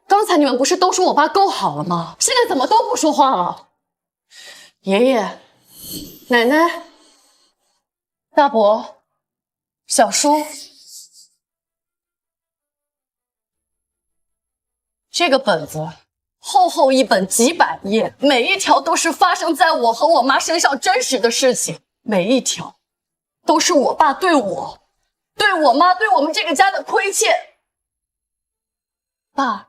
刚才你们不是都说我爸够好了吗？现在怎么都不说话了？爷爷、奶奶、大伯、小叔，这个本子厚厚一本，几百页，每一条都是发生在我和我妈身上真实的事情，每一条都是我爸对我、对我妈、对我们这个家的亏欠。爸，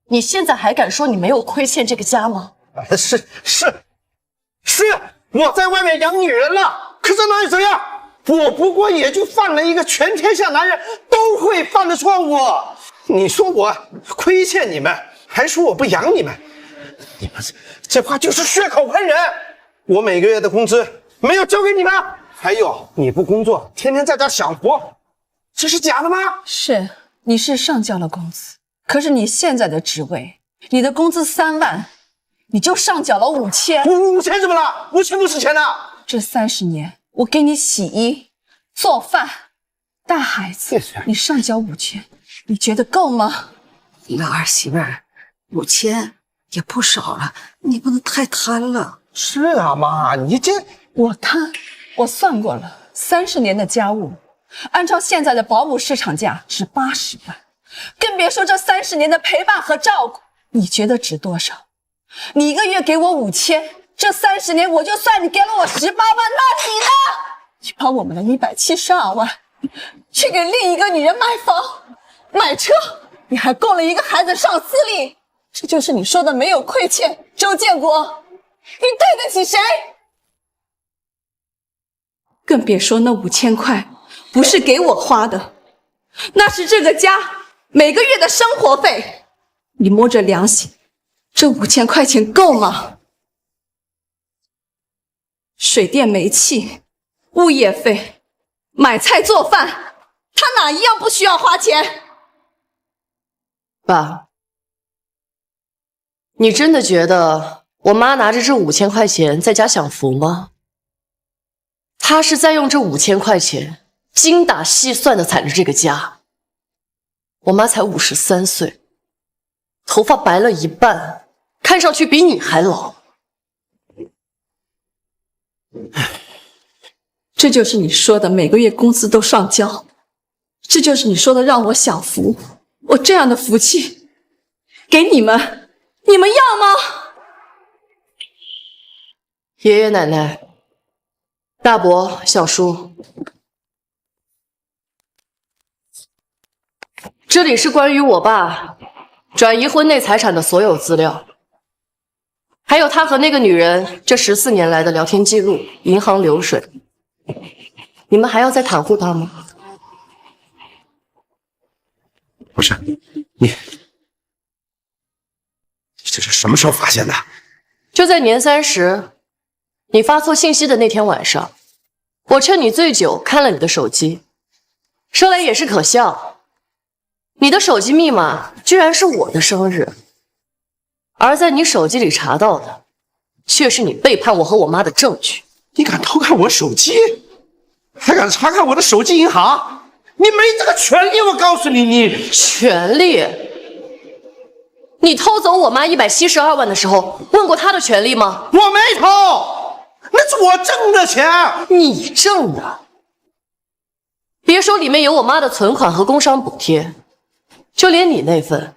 你现在还敢说你没有亏欠这个家吗？是，我在外面养女人了，可是哪有这样？我不过也就犯了一个全天下男人都会犯的错误。你说我亏欠你们，还说我不养你们，你们这话就是血口喷人。我每个月的工资没有交给你们，还有你不工作，天天在家享福，这是假的吗？是，你是上交了工资，可是你现在的职位，你的工资3万，你就上缴了5000。5000怎么了？5000不是钱呐！这30年，我给你洗衣、做饭、带孩子，你上缴5000，你觉得够吗？老儿媳妇儿，5000也不少了，你不能太贪了。是啊，妈，你这我贪，我算过了，30年的家务，按照现在的保姆市场价值80万，更别说这30年的陪伴和照顾，你觉得值多少？你一个月给我5000，这30年我就算你给了我18万，那你呢？你把我们的172万去给另一个女人买房、买车，你还供了一个孩子上私立，这就是你说的没有亏欠。周建国，你对得起谁？更别说那5000块不是给我花的，那是这个家每个月的生活费。你摸着良心，这5000块钱够吗？水电煤气、物业费、买菜做饭，他哪一样不需要花钱？爸，你真的觉得我妈拿着这5000块钱在家享福吗？她是在用这5000块钱精打细算的踩着这个家。我妈才53岁，头发白了一半，看上去比你还老。这就是你说的每个月工资都上交，这就是你说的让我享福。我这样的福气给你们，你们要吗？爷爷奶奶、大伯、小叔，这里是关于我爸转移婚内财产的所有资料，还有他和那个女人这14年来的聊天记录、银行流水。你们还要再袒护他吗？不是，你这是什么时候发现的？就在年30，你发错信息的那天晚上，我趁你醉酒看了你的手机。说来也是可笑，你的手机密码居然是我的生日，而在你手机里查到的，却是你背叛我和我妈的证据。你敢偷看我手机，还敢查看我的手机银行？你没这个权利！我告诉你，你权利？你偷走我妈172万的时候，问过她的权利吗？我没偷，那是我挣的钱。你挣的？别说里面有我妈的存款和工伤补贴，就连你那份，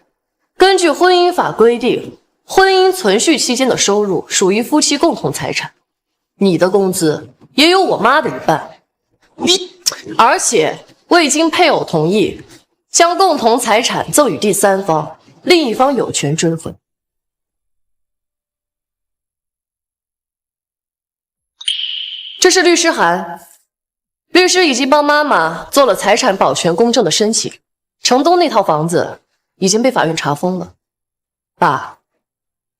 根据婚姻法规定，婚姻存续期间的收入属于夫妻共同财产，你的工资也有我妈的一半。而且未经配偶同意，将共同财产赠与第三方，另一方有权追回。这是律师函，律师已经帮妈妈做了财产保全公证的申请，城东那套房子已经被法院查封了。爸，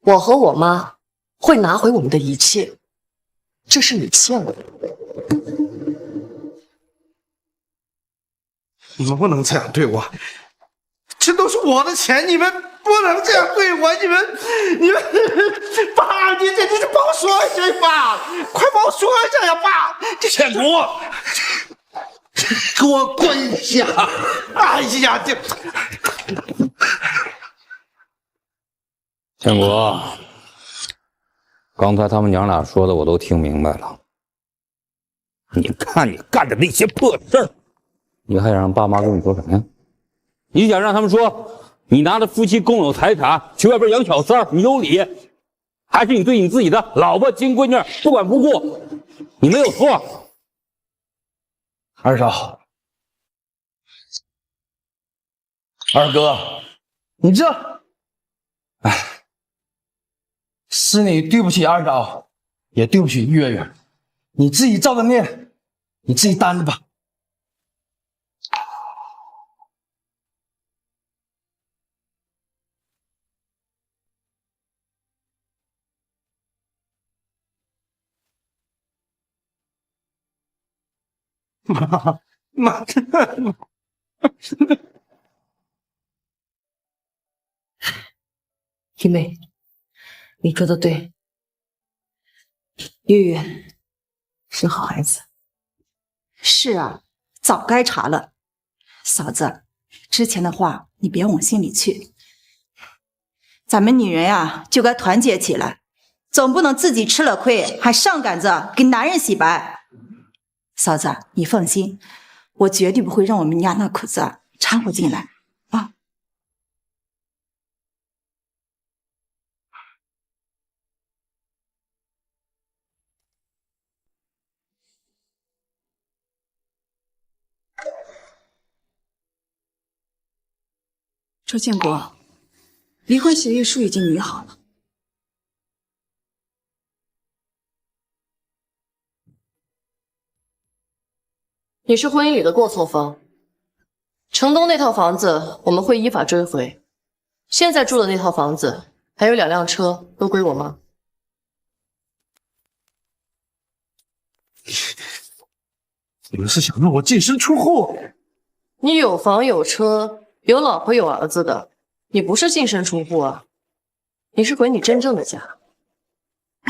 我和我妈会拿回我们的一切，这是你欠我的。你们不能这样对我，这都是我的钱，你们不能这样对我，你们，爸，你帮我说一声，爸，快帮我说一声呀，爸！建国，给我滚下！哎呀，这建国，刚才他们娘俩说的我都听明白了。你看你干的那些破事儿，你还想让爸妈跟你说什么呀？你想让他们说你拿着夫妻共有财产去外边养小三儿，你有理，还是你对你自己的老婆亲闺女不管不顾？你没有错。二嫂，二哥，你这，是你对不起二嫂，也对不起月月，你自己照着念，你自己担着吧。妈，一妹，你说的对，月月是好孩子。是啊，早该查了。嫂子，之前的话你别往心里去。咱们女人呀，就该团结起来，总不能自己吃了亏，还上赶着给男人洗白。嫂子，你放心，我绝对不会让我们家那口子掺和进来啊！周建国，离婚协议书已经拟好了。你是婚姻里的过错方，城东那套房子我们会依法追回，现在住的那套房子还有2辆车都归我妈。你们是想让我净身出户？你有房有车，有老婆有儿子的，你不是净身出户啊，你是回你真正的家。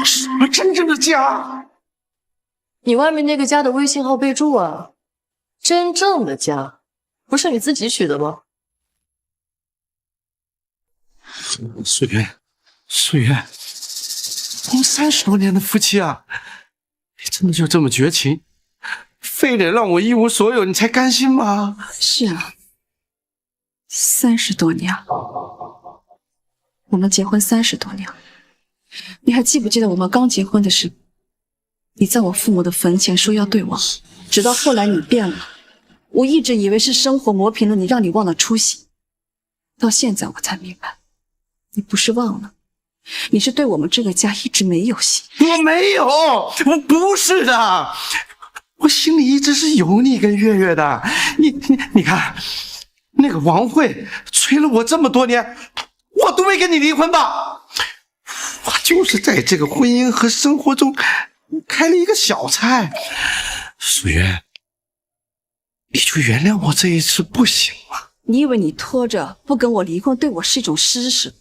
什么真正的家？你外面那个家的微信号备注啊。真正的家，不是你自己取的吗？素媛，素媛，我们30多年的夫妻啊，你真的就这么绝情，非得让我一无所有，你才甘心吗？是啊，30多年了，我们结婚30多年了，你还记不记得我们刚结婚的时候，你在我父母的坟前说要对我好，直到后来你变了，我一直以为是生活磨平了你，让你忘了初心，到现在我才明白，你不是忘了，你是对我们这个家一直没有心。我没有，我不是的，我心里一直是有你跟月月的。你看，那个王慧催了我这么多年，我都没跟你离婚吧？我就是在这个婚姻和生活中开了一个小差。素媛，你就原谅我这一次不行吗？你以为你拖着不跟我离婚对我是一种施舍？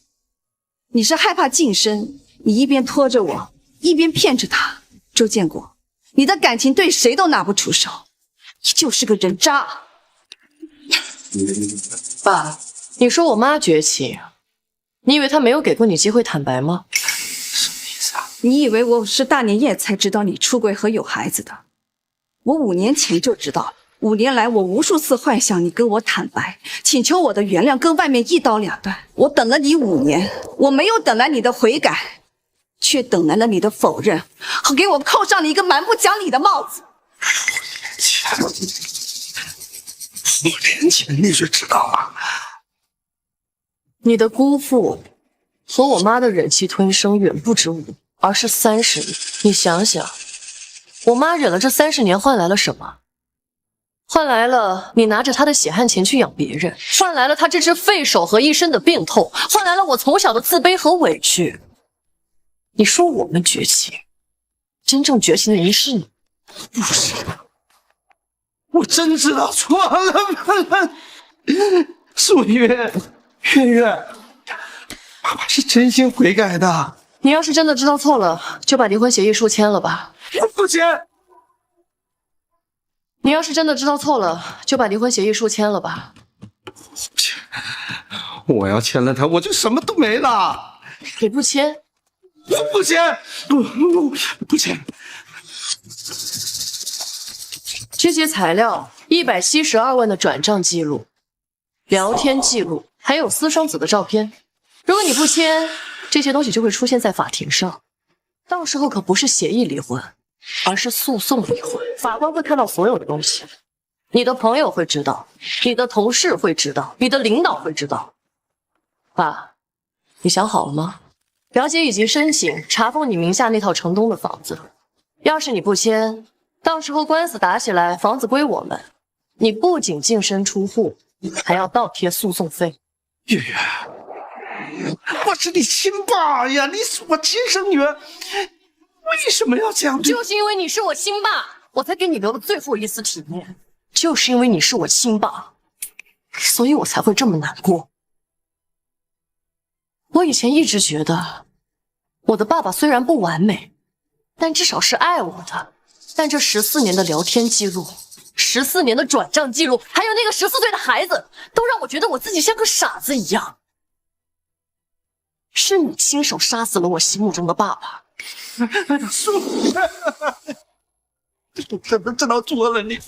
你是害怕晋升，你一边拖着我，一边骗着他。周建国，你的感情对谁都拿不出手，你就是个人渣。爸，你说我妈绝情，你以为她没有给过你机会坦白吗？什么意思啊？你以为我是大年夜才知道你出轨和有孩子的？我5年前就知道了。5年来，我无数次幻想你跟我坦白，请求我的原谅，跟外面一刀两断。我等了你5年，我没有等来你的悔改，却等来了你的否认，和给我扣上了一个蛮不讲理的帽子。5年前你就知道了？你的姑父和我妈的忍气吞声远不止5年，而是30年。你想想，我妈忍了这30年，换来了什么？换来了你拿着她的血汗钱去养别人，换来了她这只废手和一身的病痛，换来了我从小的自卑和委屈。你说我们绝情，真正绝情的人是你。不是，我真知道错了。素媛，月月，爸爸是真心悔改的。你要是真的知道错了，就把离婚协议书签了吧。我不签。你要是真的知道错了，就把离婚协议书签了吧。我要签了它，我就什么都没了。你不签？我不签，不签。这些材料，172万的转账记录、聊天记录，还有私生子的照片。如果你不签，这些东西就会出现在法庭上，到时候可不是协议离婚，而是诉讼离婚。法官会看到所有的东西，你的朋友会知道，你的同事会知道，你的领导会知道。爸，你想好了吗？表姐已经申请查封你名下那套城东的房子，要是你不签，到时候官司打起来，房子归我们，你不仅净身出户，还要倒贴诉讼费。月月，我是你亲爸呀，你是我亲生女儿，为什么要这样？就是因为你是我亲爸，我才给你留了最后一丝体面。就是因为你是我亲爸，所以我才会这么难过。我以前一直觉得，我的爸爸虽然不完美，但至少是爱我的。但这14年的聊天记录，14年的转账记录，还有那个14岁的孩子，都让我觉得我自己像个傻子一样。是你亲手杀死了我心目中的爸爸。我真的知道错了，你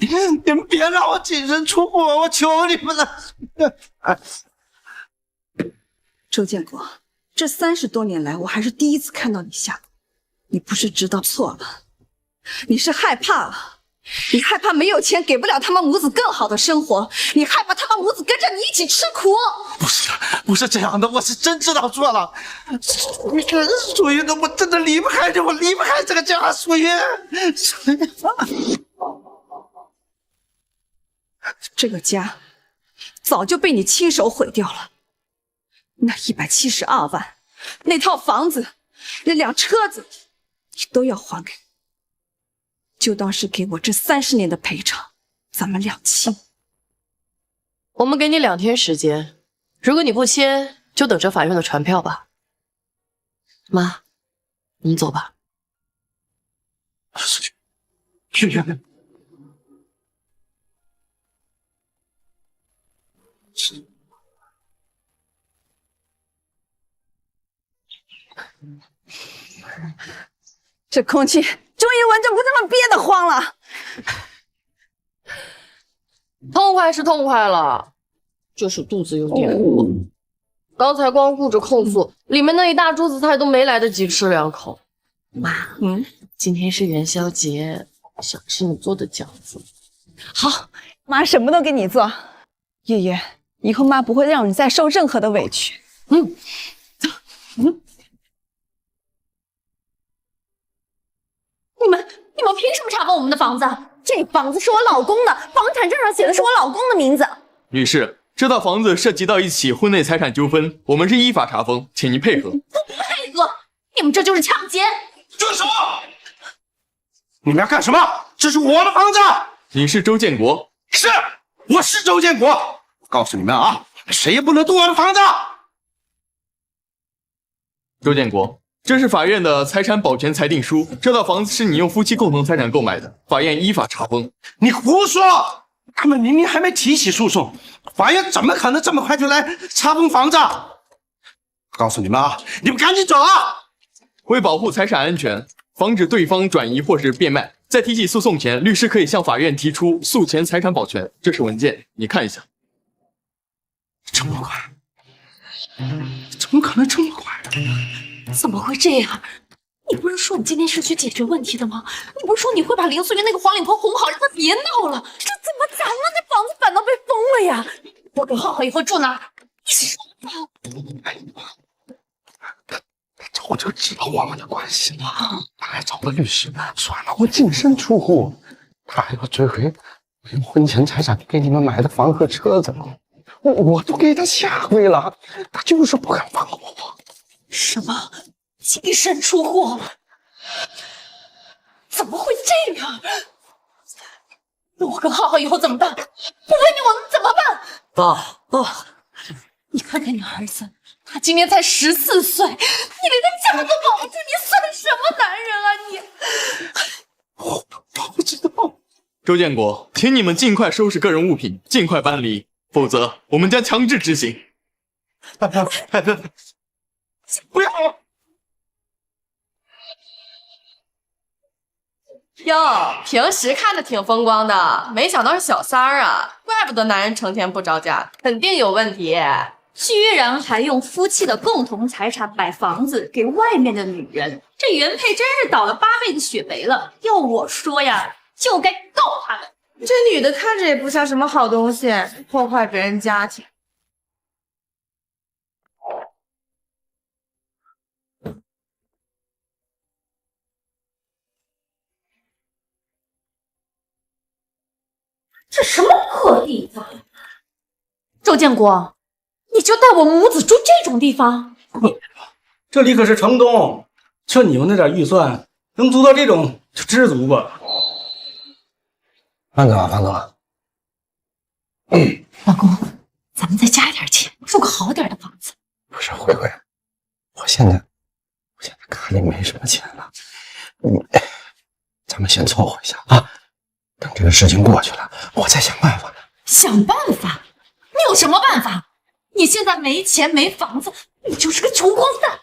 们别让我净身出户，我求你们了。周建国，这30多年来，我还是第一次看到你下毒。你不是知道错了，你是害怕了。你害怕没有钱给不了他们母子更好的生活，你害怕他们母子跟着你一起吃苦。不是这样的，我是真知道错了。素云的，我真的离不开这，我离不开这个家。素云，这个家早就被你亲手毁掉了。那172万，那套房子，那辆车子，你都要还给我，就当是给我这30年的赔偿，咱们两清。我们给你2天时间，如果你不签，就等着法院的传票吧。妈，我们走吧。月月，这空气终于闻着不这么憋得慌了。痛快是痛快了，就是肚子有点饿。刚才光顾着控诉，里面那一大桌子菜都没来得及吃2口。妈，今天是元宵节，想吃你做的饺子。好，妈什么都给你做。月月，以后妈不会让你再受任何的委屈。你们凭什么查封我们的房子？这房子是我老公的，房产证上写的是我老公的名字。女士，这套房子涉及到一起婚内财产纠纷，我们是依法查封，请您配合。不配合！你们这就是抢劫！住手！你们要干什么？这是我的房子。你是周建国？是，我是周建国。我告诉你们啊，谁也不能动我的房子。周建国，这是法院的财产保全裁定书，这套房子是你用夫妻共同财产购买的，法院依法查封。你胡说！他们明明还没提起诉讼，法院怎么可能这么快就来查封房子？我告诉你们啊，你们赶紧走啊！为保护财产安全，防止对方转移或是变卖，在提起诉讼前，律师可以向法院提出诉前财产保全。这是文件，你看一下。这么快？怎么可能这么快？怎么会这样？你不是说你今天是去解决问题的吗？你不是说你会把林素云那个黄脸婆哄好，让她别闹了？这怎么咱们的房子反倒被封了呀？我跟浩浩以后住哪儿？你说吧。早就知道我们的关系了，他还找了律师，算了，我净身出户。他还要追回我用婚前财产给你们买的房和车子，我都给他下跪了，他就是不肯放我。什么？净身出户？怎么会这样？那我跟浩浩以后怎么办？不为你，我能怎么办？爸，你看看你儿子，他今年才14岁，你连个家都保不住，你算什么男人啊你？我不知道。周建国，请你们尽快收拾个人物品，尽快搬离，否则我们将强制执行。不要！哟，平时看着挺风光的，没想到是小三儿啊！怪不得男人成天不着家，肯定有问题。居然还用夫妻的共同财产买房子给外面的女人，这原配真是倒了8辈子血霉了。要我说呀，就该告他们。这女的看着也不像什么好东西，破坏别人家庭。这什么破地方？周建国，你就带我母子住这种地方？这里可是城东，就你们那点预算，能租到这种就知足吧。范哥，老公，咱们再加一点钱，住个好点的房子。不是慧慧，我现在卡里没什么钱了，咱们先凑合一下啊。等这个事情过去了，我再想办法。想办法？你有什么办法？你现在没钱没房子，你就是个穷光蛋。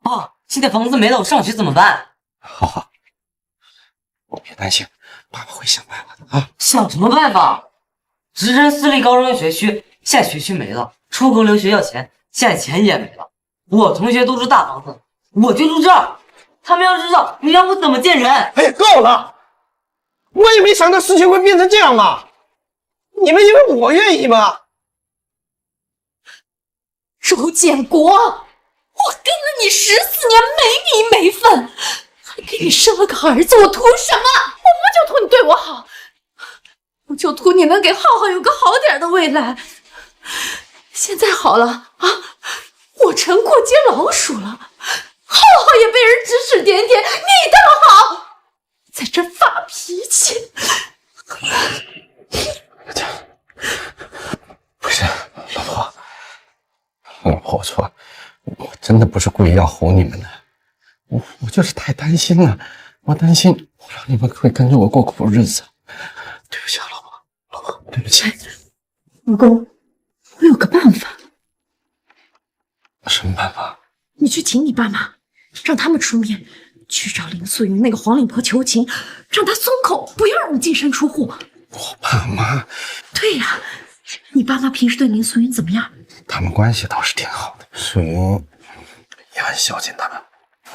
爸，现在房子没了，我上学怎么办？好，你别担心，爸爸会想办法的啊。想什么办法？直升私立高中的学区，现在学区没了，出国留学要钱，现在钱也没了。我同学都住大房子，我就住这儿。他们要知道，你让我怎么见人？哎，够了！我也没想到事情会变成这样嘛。你们以为我愿意吗？周建国，我跟了你14年，没名没分，还给你生了个儿子，我图什么？我不就图你对我好，我就图你能给浩浩有个好点的未来。现在好了啊，我成过街老鼠了。浩浩也被人指指点点，你倒好，在这发脾气。不是，老婆，我错了，我真的不是故意要哄你们的，我就是太担心了，我担心我让你们会跟着我过苦日子。对不起啊，老婆，对不起。老公，我有个办法。什么办法？你去请你爸妈，让他们出面去找林素云那个黄脸婆求情，让她松口，不要让你净身出户。我爸妈……对呀，你爸妈平时对林素云怎么样？他们关系倒是挺好的，素云也很孝敬他们。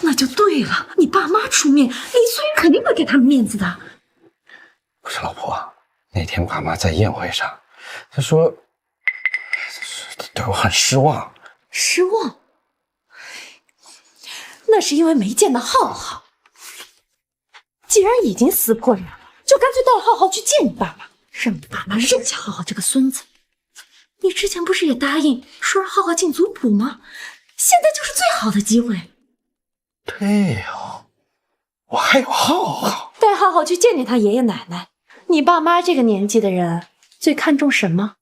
那就对了，你爸妈出面，林素云肯定会给他们面子的。不是老婆，那天爸妈在宴会上，他说对我很失望。失望？那是因为没见到浩浩。既然已经撕破脸了，就干脆带浩浩去见你爸妈，让你爸妈认下浩浩这个孙子。你之前不是也答应说让浩浩进族谱吗？现在就是最好的机会。对哦，我还有浩浩，带浩浩去见见他爷爷奶奶。你爸妈这个年纪的人最看重什么？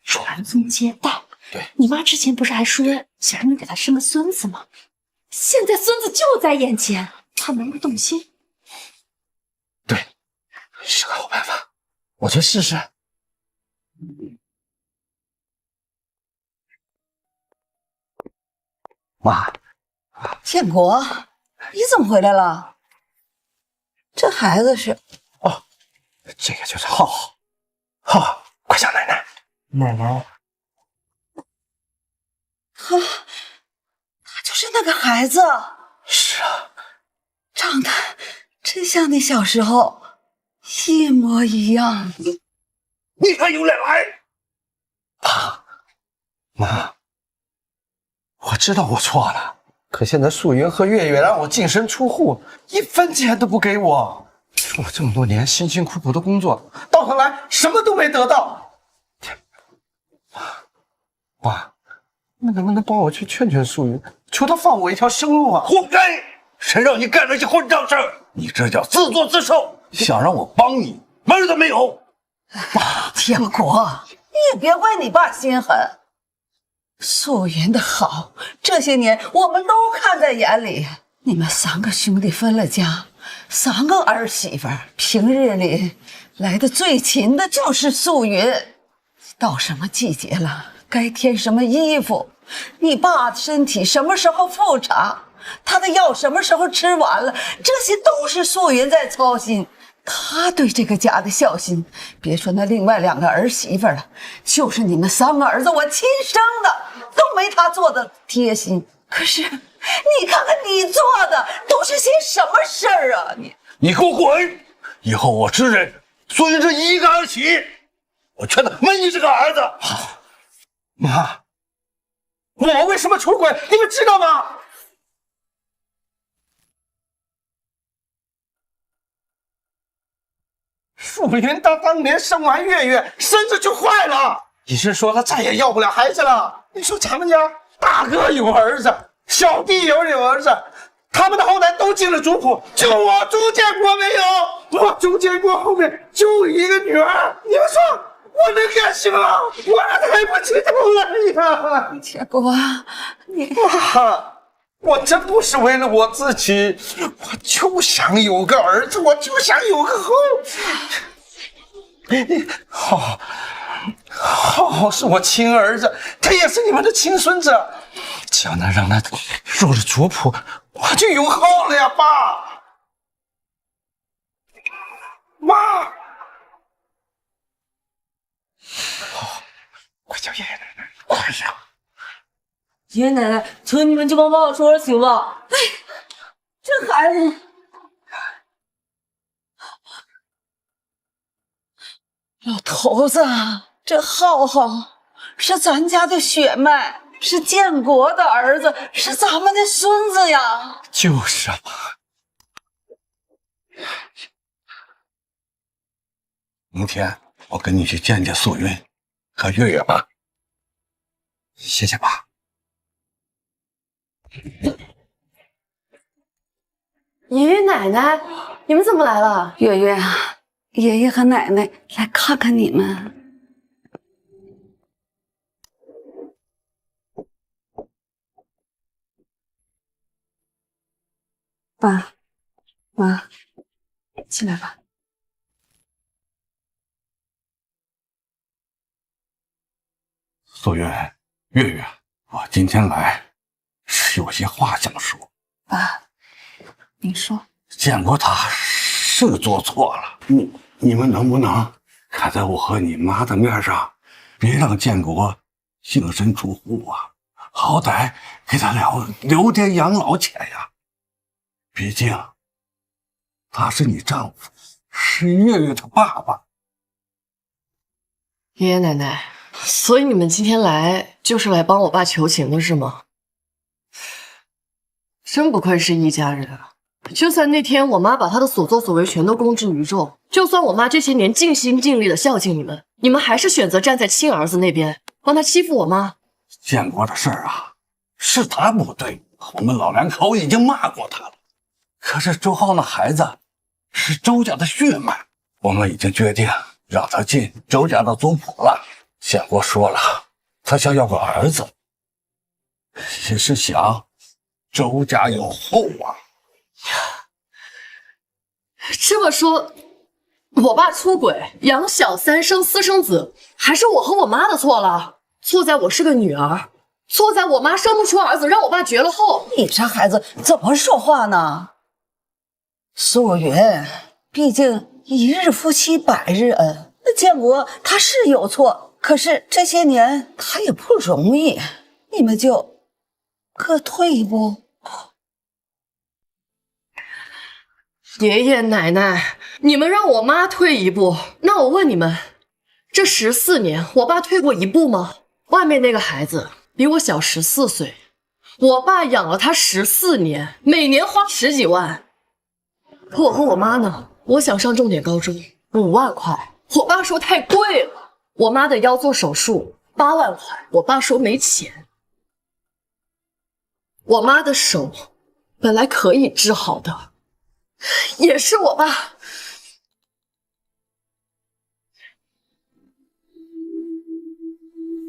传宗接代。对，你妈之前不是还说想让你给她生个孙子吗？现在孙子就在眼前，她能不动心？对，是个好办法，我去试试。妈，建国，你怎么回来了？这孩子是……哦，这个就是浩浩，浩浩，快叫奶奶。奶奶，他就是那个孩子。是啊，长得真像你小时候，一模一样。你还有脸来？爸，妈，我知道我错了，可现在素云和月月让我净身出户，1分钱都不给我，做了这么多年辛辛苦苦的工作，到头来什么都没得到。妈，你能不能帮我去劝劝素云，求她放我一条生路啊？活该！谁让你干这些混账事儿？你这叫自作自受！想让我帮你，门都没有！建国，你也别怪你爸心狠。素云的好，这些年我们都看在眼里。你们3个兄弟分了家，3个儿媳妇，平日里来的最勤的就是素云。到什么季节了，该添什么衣服，你爸身体什么时候复查，他的药什么时候吃完了，这些都是素云在操心。他对这个家的孝心，别说那另外2个儿媳妇了，就是你们3个儿子，我亲生的都没他做的贴心。可是你看看你做的都是些什么事儿啊！你给我滚！以后我只认素云这一个儿媳，我劝他没你这个儿子。妈，我为什么出轨，你们知道吗？素云当年生完月月，身子就坏了，医生说她再也要不了孩子了。你说咱们家大哥有儿子，小弟有儿子，他们的后代都进了族谱，就我钟建国没有。我钟建国后面就一个女儿，你们说我能干什么？我抬不起头来呀！建国，你妈，我真不是为了我自己，我就想有个儿子，我就想有个后。浩是我亲儿子，他也是你们的亲孙子，只要能让他入了族谱，我就有后了呀，爸妈。快叫爷爷奶奶，快呀！爷爷奶奶，求你们就帮我说说行吧？哎，这孩子，老头子，这浩浩是咱家的血脉，是建国的儿子，是咱们的孙子呀。就是啊，明天我跟你去见见素云和月月吧。谢谢爸。爷爷奶奶，你们怎么来了？月月啊，爷爷和奶奶来看看你们。爸妈，进来吧。素云、月月，我今天来是有些话想说。爸，你说。建国他是做错了，你们能不能看在我和你妈的面上，别让建国净身出户啊？好歹给他留点养老钱呀。毕竟他是你丈夫，是月月的爸爸。爷爷奶奶，所以你们今天来就是来帮我爸求情的是吗？真不愧是一家人啊！就算那天我妈把她的所作所为全都公之于众，就算我妈这些年尽心尽力的孝敬你们，你们还是选择站在亲儿子那边，帮他欺负我妈。建国的事儿啊，是他不对，我们老两口已经骂过他了。可是周浩那孩子是周家的血脉，我们已经决定让他进周家的族谱了。建国说了，他想要个儿子，也是想周家有后啊。这么说，我爸出轨养小三生私生子，还是我和我妈的错了？错在我是个女儿，错在我妈生不出儿子，让我爸绝了后。你这孩子怎么说话呢？素云，毕竟一日夫妻百日恩，那建国他是有错，可是这些年他也不容易，你们就各退一步。爷爷奶奶，你们让我妈退一步，那我问你们，这14年我爸退过一步吗？外面那个孩子比我小14岁，我爸养了他14年，每年花10几万。可我和我妈呢？我想上重点高中，5万块，我爸说太贵了。我妈的腰做手术8万块，我爸说没钱。我妈的手本来可以治好的，也是我爸。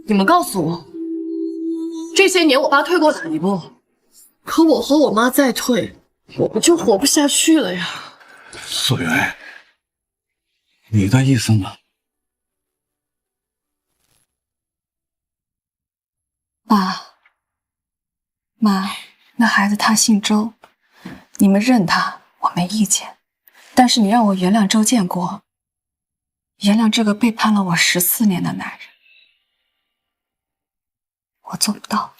你们告诉我，这些年我爸退过哪一步？可我和我妈再退，我不就活不下去了呀？素云，你的意思呢？爸妈，那孩子他姓周，你们认他我没意见，但是你让我原谅周建国，原谅这个背叛了我14年的男人，我做不到。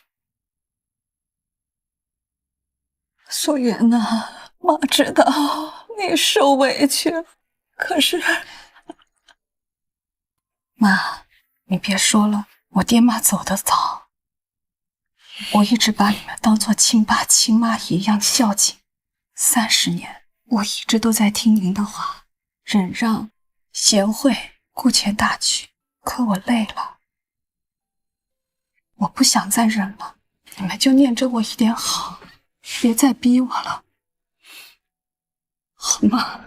素云呐，妈知道你受委屈，可是妈，你别说了，我爹妈走得早，我一直把你们当做亲爸亲妈一样孝敬，30年，我一直都在听您的话，忍让、贤惠、顾全大局。可我累了，我不想再忍了。你们就念着我一点好，别再逼我了，好吗？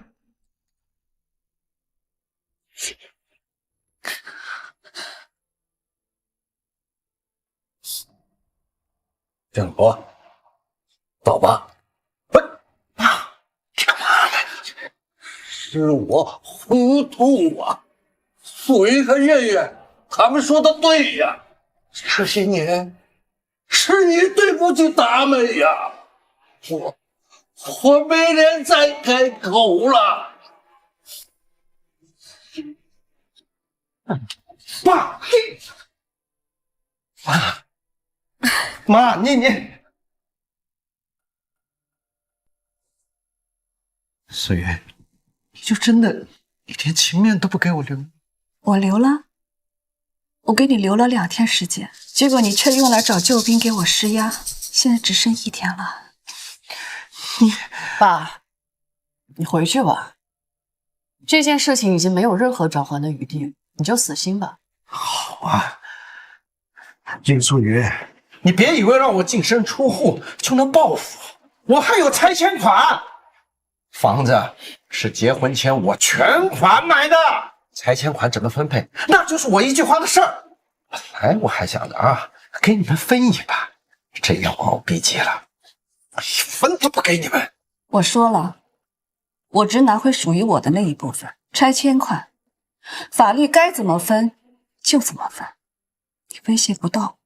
建国，走吧。是我糊涂啊！素云和月月他们说的对呀，这些年是你对不起他们呀，我没脸再开口了。爸，妈，你，素云，你就真的一点情面都不给我留？我留了，我给你留了2天时间，结果你却用来找救兵给我施压，现在只剩1天了。爸，你回去吧，这件事情已经没有任何转圜的余地，你就死心吧。好啊，叶素云，你别以为让我净身出户就能报复我，还有拆迁款。房子是结婚前我全款买的，拆迁款怎么分配，那就是我一句话的事儿。本来我还想着啊，给你们分一半，这样我逼急了，我1分都不给你们。我说了，我只拿回属于我的那一部分，拆迁款，法律该怎么分就怎么分，你威胁不到。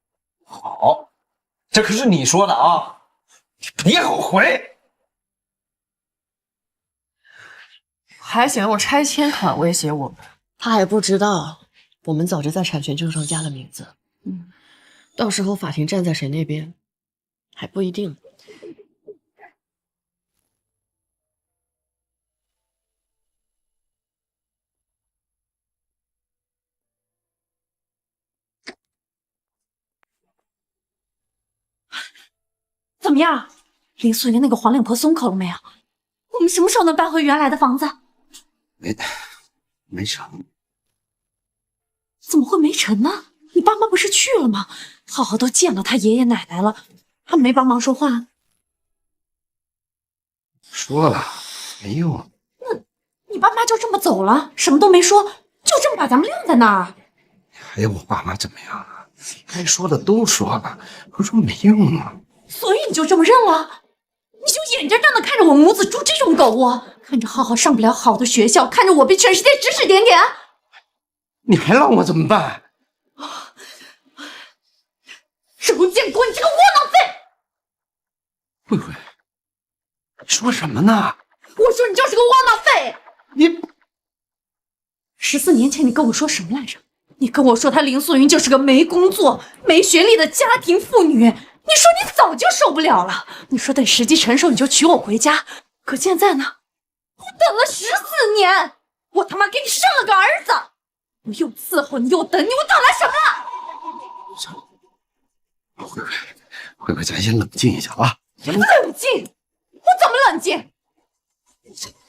好，这可是你说的啊！你别后悔。还想用拆迁款威胁我们？他还不知道，我们早就在产权证上加了名字。到时候法庭站在谁那边，还不一定。怎么样，林素云那个黄脸婆松口了没有？我们什么时候能搬回原来的房子？没成。怎么会没成呢？你爸妈不是去了吗？浩浩都见了他爷爷奶奶了，他们没帮忙说话。说了没用。你爸妈就这么走了，什么都没说，就这么把咱们晾在那儿。哎呀，我爸妈怎么样啊？该说的都说了，我说没用啊。所以你就这么认了？你就眼睁睁的看着我母子住这种狗窝，看着浩浩上不了好的学校，看着我被全世界指指点点。你还让我怎么办？周建国，你这个窝囊废！慧慧，你说什么呢？我说你就是个窝囊废！你14年前你跟我说什么来着？你跟我说她林素云就是个没工作、没学历的家庭妇女。你说你早就受不了了，你说等时机成熟你就娶我回家。可现在呢？我等了14年，我他妈给你生了个儿子，我又伺候你又等你，我等来什么？慧慧，咱先冷静一下啊！冷静？我怎么冷静？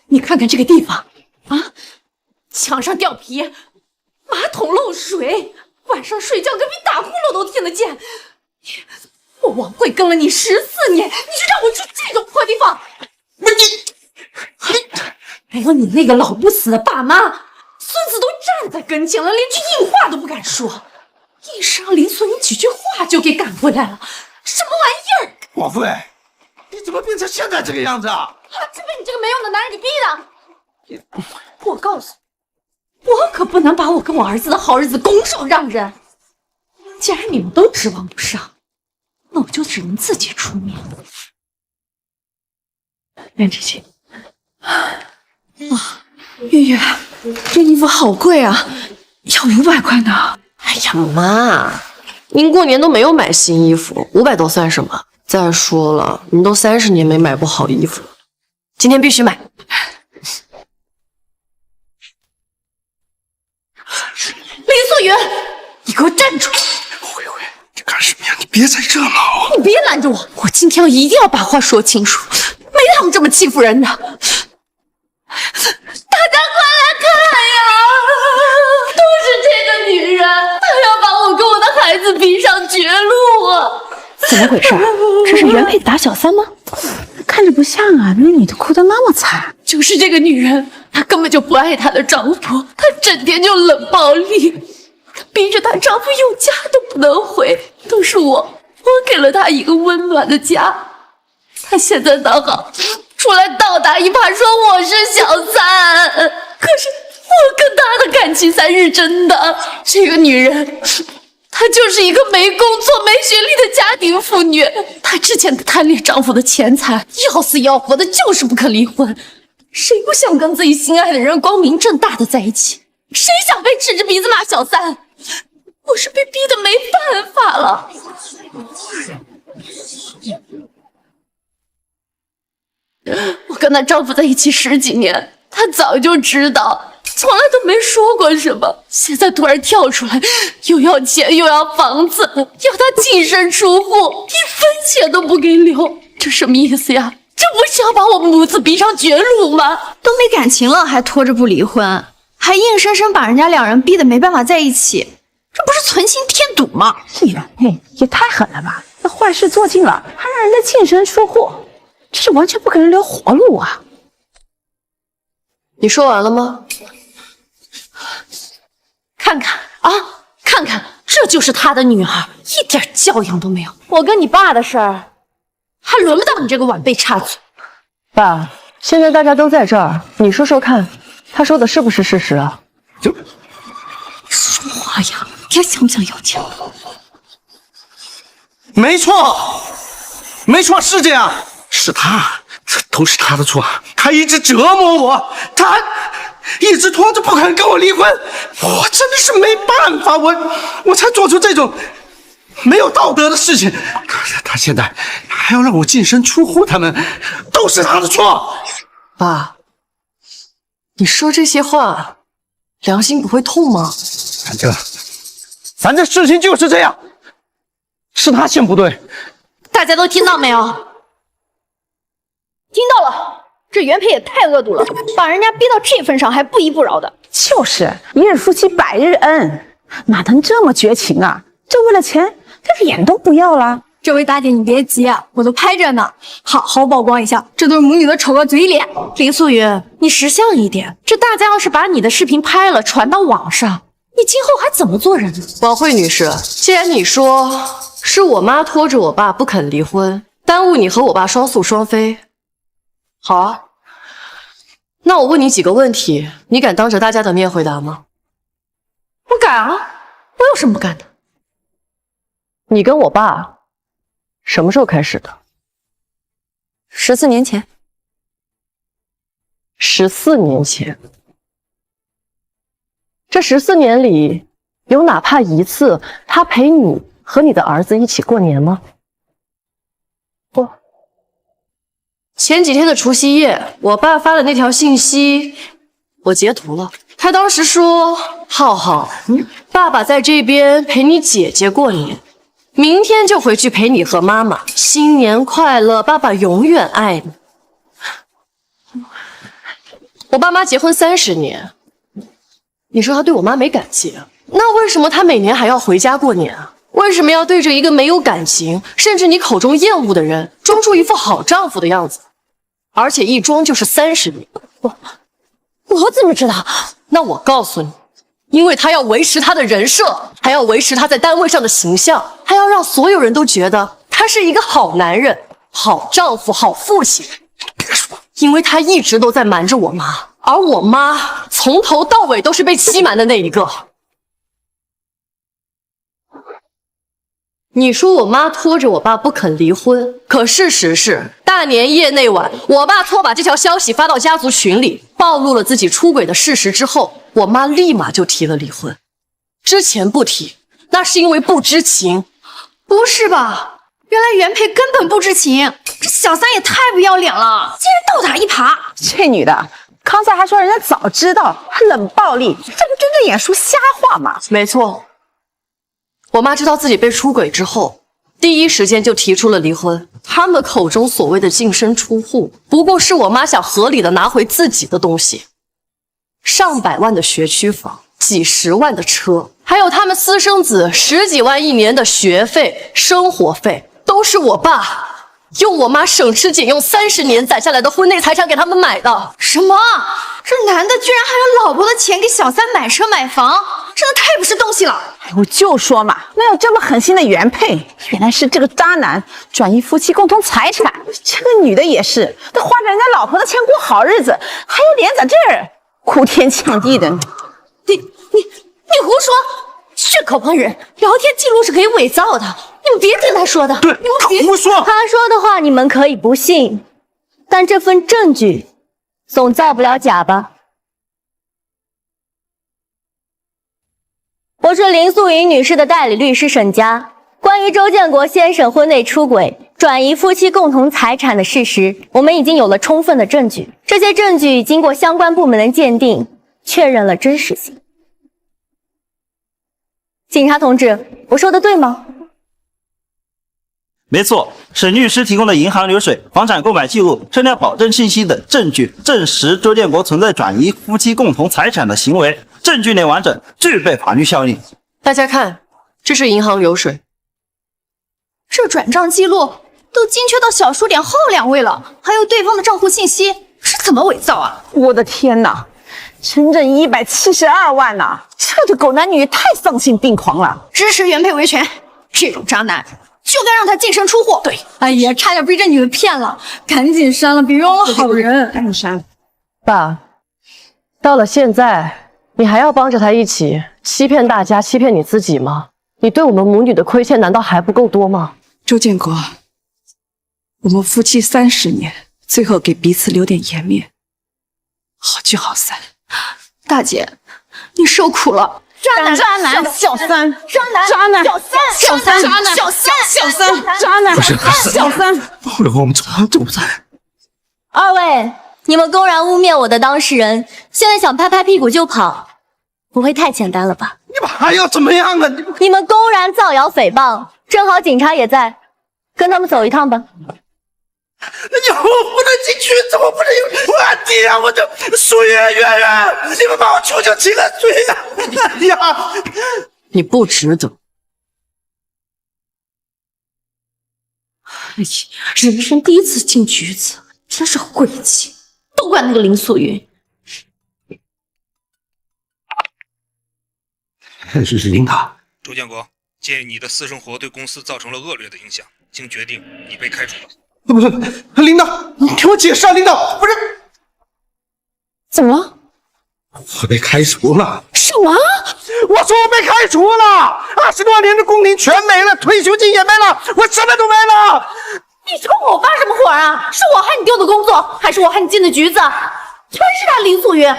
你看看这个地方啊，墙上掉皮，马桶漏水，晚上睡觉隔壁打呼噜都听得见。我王慧跟了你14年，你就让我住这种破地方？还有你那个老不死的爸妈，孙子都站在跟前了，连句硬话都不敢说，硬是让林素云几句话就给赶回来了，什么玩意儿？王慧，你怎么变成现在这个样子啊？是被你这个没用的男人给逼的。我告诉你，我可不能把我跟我儿子的好日子拱手让人。既然你们都指望不上，那我就只能自己出面。袁芷芷，月月，这衣服好贵啊，要500块呢。哎呀妈，您过年都没有买新衣服，500都算什么？再说了，您都30年没买过好衣服了，今天必须买。林素云，你给我站住！慧慧，你干什么呀？你别再热闹！你别拦着我，我今天一定要把话说清楚，没他们这么欺负人的。大家快来看呀！都是这个女人，她要把我跟我的孩子逼上绝路啊！怎么回事？这是原配打小三吗？看着不像啊，那女的哭得那么惨。就是这个女人，她根本就不爱她的丈夫，她整天就冷暴力，逼着她丈夫有家都不能回，都是我给了她一个温暖的家。她现在倒好，出来倒打一耙，说我是小三。可是我跟她的感情才是真的。这个女人，她就是一个没工作、没学历的家庭妇女。她之前贪恋丈夫的钱财，要死要活的，就是不肯离婚。谁不想跟自己心爱的人光明正大的在一起？谁想被指着鼻子骂小三？我是被逼得没办法了。我跟她丈夫在一起10几年，她早就知道，从来都没说过什么。现在突然跳出来，又要钱又要房子，要她净身出户，一分钱都不给留，这什么意思呀？这不是要把我们母子逼上绝路吗？都没感情了，还拖着不离婚，还硬生生把人家2人逼得没办法在一起，这不是存心添堵吗？原配也太狠了吧！那坏事做尽了，还让人家净身出户，这是完全不给人留活路啊！你说完了吗？看看啊，看看，这就是他的女儿，一点教养都没有。我跟你爸的事儿，还轮不到你这个晚辈插嘴。爸，现在大家都在这儿，你说说看，他说的是不是事实啊？说话呀，你还想不想要钱？没错，没错，是这样，是他，这都是他的错。他一直折磨我，他一直拖着不肯跟我离婚，我真的是没办法，我才做出这种没有道德的事情。他现在还要让我净身出户，他们都是他的错。爸，你说这些话，良心不会痛吗？咱这事情就是这样，是他先不对。大家都听到没有？听到了，这原配也太恶毒了，把人家逼到这份上还不依不饶的。就是一日夫妻百日恩，哪能这么绝情啊？就为了钱，这脸都不要了。这位大姐你别急啊，我都拍着呢，好好曝光一下，这都是母女的丑恶嘴脸。林素云，你识相一点，这大家要是把你的视频拍了传到网上，你今后还怎么做人？王慧女士，既然你说是我妈拖着我爸不肯离婚，耽误你和我爸双宿双飞，好啊，那我问你几个问题，你敢当着大家的面回答吗？我敢啊，我有什么不敢的？你跟我爸什么时候开始的？14年前。14年前。这14年里，有哪怕一次他陪你和你的儿子一起过年吗？不。前几天的除夕夜，我爸发的那条信息，我截图了。他当时说：“浩浩，爸爸在这边陪你姐姐过年，明天就回去陪你和妈妈，新年快乐，爸爸永远爱你。”我爸妈结婚30年。你说他对我妈没感情，那为什么他每年还要回家过年啊？为什么要对着一个没有感情，甚至你口中厌恶的人，装出一副好丈夫的样子？而且一装就是30年。我怎么知道？那我告诉你，因为他要维持他的人设，还要维持他在单位上的形象，还要让所有人都觉得他是一个好男人、好丈夫、好父亲。别说，因为他一直都在瞒着我妈。而我妈从头到尾都是被欺瞒的那一个。你说我妈拖着我爸不肯离婚，可事实是，大年夜那晚，我爸错把这条消息发到家族群里，暴露了自己出轨的事实之后，我妈立马就提了离婚。之前不提，那是因为不知情。不是吧？原来原配根本不知情，这小三也太不要脸了，竟然倒打一耙。这女的。刚才还说人家早知道，还冷暴力，这不睁着眼说瞎话吗？没错，我妈知道自己被出轨之后，第一时间就提出了离婚。他们口中所谓的净身出户，不过是我妈想合理的拿回自己的东西。上百万的学区房，几十万的车，还有他们私生子10几万一年的学费、生活费，都是我爸用我妈省吃俭用30年攒下来的婚内财产给他们买的。什么？这男的居然还用老婆的钱给小三买车买房，真的太不是东西了！哎，我就说嘛，哪有这么狠心的原配？原来是这个渣男转移夫妻共同财产。这个女的也是，都花着人家老婆的钱过好日子，还有脸在这儿哭天抢地的。你胡说！血口喷人，聊天记录是可以伪造的，你们别听他说的。对，他胡说。他说的话你们可以不信，但这份证据总造不了假吧？我是林素云女士的代理律师沈佳。关于周建国先生婚内出轨、转移夫妻共同财产的事实，我们已经有了充分的证据。这些证据经过相关部门的鉴定，确认了真实性。警察同志，我说的对吗？没错，沈律师提供的银行流水、房产购买记录、车辆保证信息等证据，证实周建国存在转移夫妻共同财产的行为，证据链完整，具备法律效力。大家看，这是银行流水，这转账记录都精确到小数点后2位了，还有对方的账户信息，是怎么伪造啊？我的天哪！整整172万呐！这对狗男女太丧心病狂了！支持原配维权，这种渣男就该让他净身出户。对，哎呀，差点被这女的骗了，赶紧删了，别冤枉好人。赶紧删。爸，到了现在，你还要帮着他一起欺骗大家、欺骗你自己吗？你对我们母女的亏欠难道还不够多吗？周建国，我们夫妻30年，最后给彼此留点颜面，好聚好散。大姐，你受苦了。渣男，小三，渣男，渣男，小三，小三，渣男，小三，渣男，不是小三。不是我们走不在。二位，你们公然污蔑我的当事人，现在想拍拍屁股就跑，不会太简单了吧？你们还要怎么样啊？你们公然造谣诽谤，正好警察也在，跟他们走一趟吧。那我不能进去，怎么不能有我弟呀？我这苏月月月，你们把我求求请个罪呀！哎呀，你不值得。哎呀，人生第一次进局子，真是晦气，都怪那个林素云。是领导。周建国，鉴于你的私生活对公司造成了恶劣的影响，经决定你被开除了。不是，领导，你听我解释啊！领导，不是，怎么了？我被开除了。什么？我说我被开除了，20多年的工龄全没了，退休金也没了，我什么都没了。你冲我发什么火啊？是我害你丢的工作，还是我害你进的局子？全是他林素云。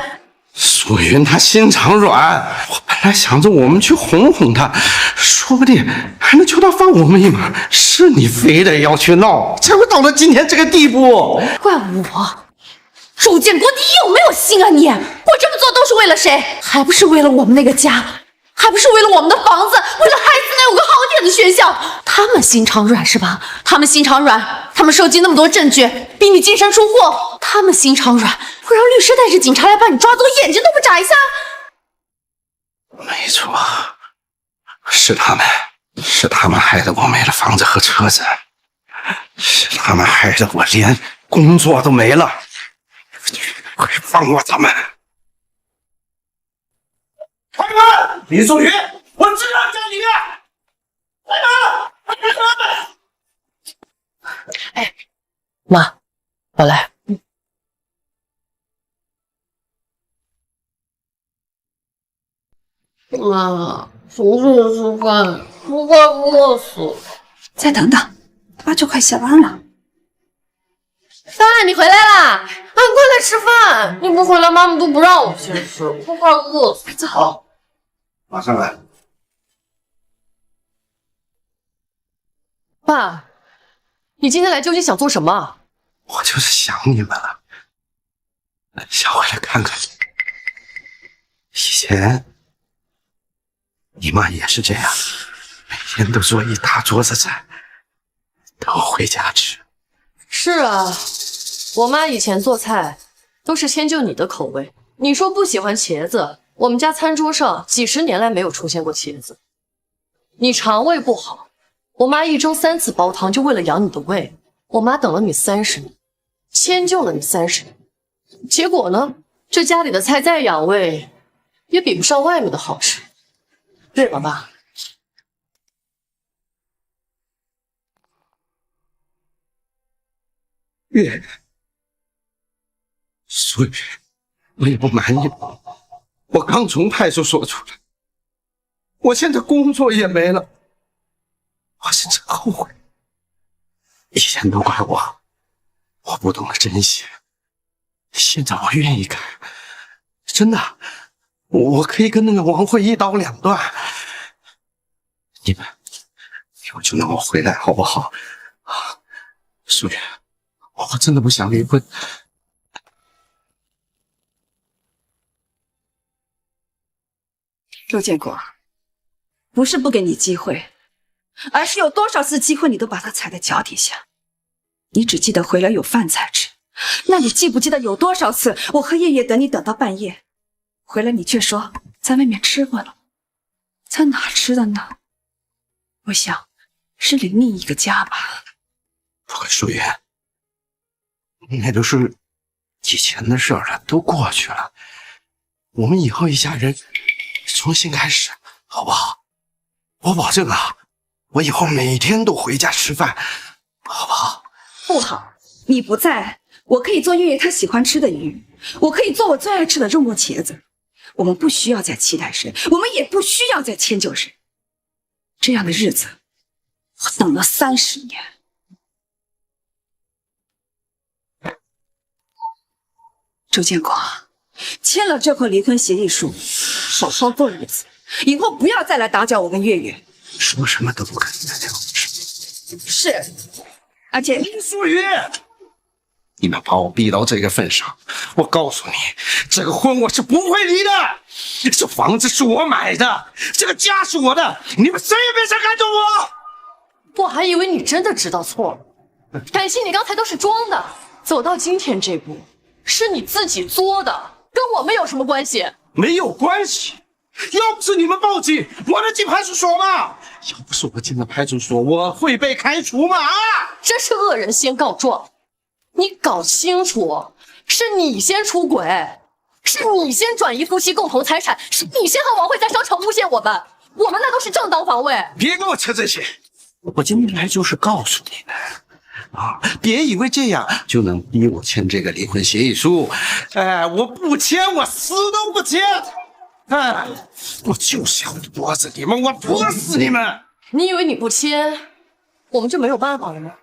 素云她心肠软，我本来想着我们去哄哄她，说不定还能求她放我们一马。是你非得要去闹，才会到了今天这个地步。怪我，周建国，你有没有心啊你？我这么做都是为了谁？还不是为了我们那个家，还不是为了我们的房子，为了孩子能有个好点的学校。他们心肠软是吧？他们心肠软，他们收集那么多证据，逼你净身出户。他们心肠软，会让律师带着警察来把你抓走，眼睛都不眨一下。没错，是他们害得我没了房子和车子，是他们害得我连工作都没了。快放过他们！开门！林素云，我知道在里面。开门！哎，妈，我来。妈，求求你吃饭，我快饿死了。再等等，爸就快下班了。爸，你回来啦！你快来吃饭！你不回来，妈妈都不让我先吃，我快饿死了。走，马上来。爸，你今天来究竟想做什么？我就是想你们了，想回来看看。以前你妈也是这样，每天都做一大桌子菜，等我回家吃。是啊，我妈以前做菜都是迁就你的口味。你说不喜欢茄子，我们家餐桌上几10年来没有出现过茄子。你肠胃不好，我妈1周3次煲汤，就为了养你的胃。我妈等了你30年，迁就了你30年，结果呢，这家里的菜再养胃，也比不上外面的好吃，对吧，爸？月，所以我也不瞒你，我刚从派出所出来，我现在工作也没了，我是真后悔。以前都怪我不懂得珍惜，现在我愿意改，真的，我可以跟那个王慧一刀两断。你们就让我回来好不好？啊，素月，我真的不想离婚。周建国，不是不给你机会，而是有多少次机会你都把它踩在脚底下。你只记得回来有饭菜吃，那你记不记得有多少次我和叶叶等你等到半夜，回来你却说在外面吃过了，在哪吃的呢？我想是另一个家吧。不过素媛，那都是以前的事了，都过去了。我们以后一家人重新开始，好不好？我保证啊，我以后每天都回家吃饭，好不好？不好，你不在，我可以做月月她喜欢吃的鱼，我可以做我最爱吃的肉末茄子。我们不需要再期待谁，我们也不需要再迁就谁。这样的日子我等了30年。周建国，签了这份离婚协议书，好好过日子，以后不要再来打搅我跟月月。说什么都不可以再讲。是，而且林素雨，你们把我逼到这个份上，我告诉你，这个婚我是不会离的。这房子是我买的，这个家是我的，你们谁也别想赶走我。我还以为你真的知道错了，感情你刚才都是装的。走到今天这步，是你自己作的，跟我们有什么关系？没有关系。要不是你们报警，我能进派出所吗？要不是我进了派出所，我会被开除吗？这是恶人先告状，你搞清楚，是你先出轨，是你先转移夫妻共同财产，是你先和王慧在商场诬陷我们那都是正当防卫。别跟我扯这些，我今天来就是告诉你的。别以为这样就能逼我签这个离婚协议书。我不签，我死都不签。我就是要拖死你们，我拖死你们！你以为你不签，我们就没有办法了吗？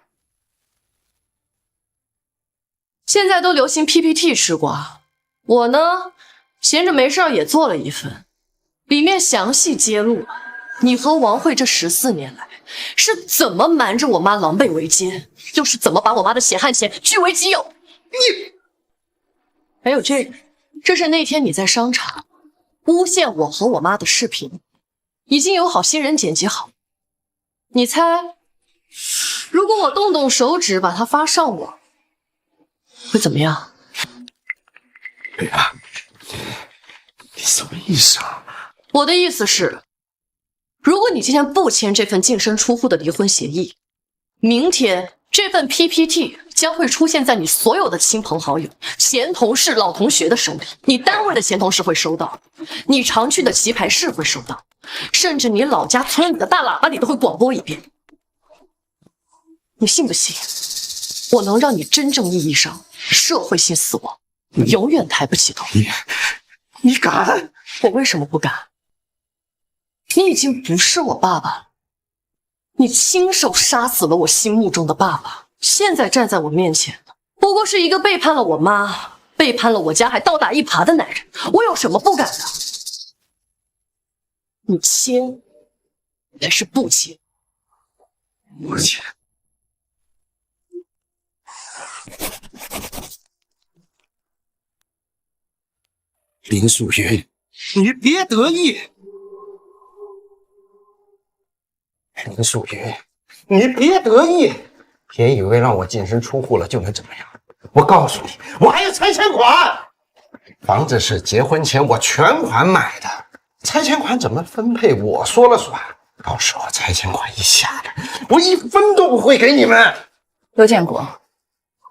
现在都流行 PPT 吃瓜，我呢，闲着没事也做了一份，里面详细揭露了你和王慧这14年来是怎么瞒着我妈狼狈为奸，又是怎么把我妈的血汗钱据为己有。你还有这个，这是那天你在商场诬陷我和我妈的视频，已经有好心人剪辑好。你猜，如果我动动手指把它发上网，会怎么样？对啊，你什么意思啊？我的意思是，如果你今天不签这份净身出户的离婚协议，明天这份 PPT 将会出现在你所有的亲朋好友、前同事、老同学的手里，你单位的前同事会收到，你常去的棋牌室会收到，甚至你老家村里的大喇叭里都会广播一遍。你信不信，我能让你真正意义上社会性死亡，永远抬不起头？你敢？我为什么不敢？你已经不是我爸爸了，你亲手杀死了我心目中的爸爸，现在站在我面前的不过是一个背叛了我妈、背叛了我家还倒打一耙的男人，我有什么不敢的？你签还是不签？我签。林素云，你别得意。林素云，你别得意，别以为让我净身出户了就能怎么样。我告诉你，我还有拆迁款。房子是结婚前我全款买的，拆迁款怎么分配我说了算。到时候拆迁款一下来，我一分都不会给你们。刘建国，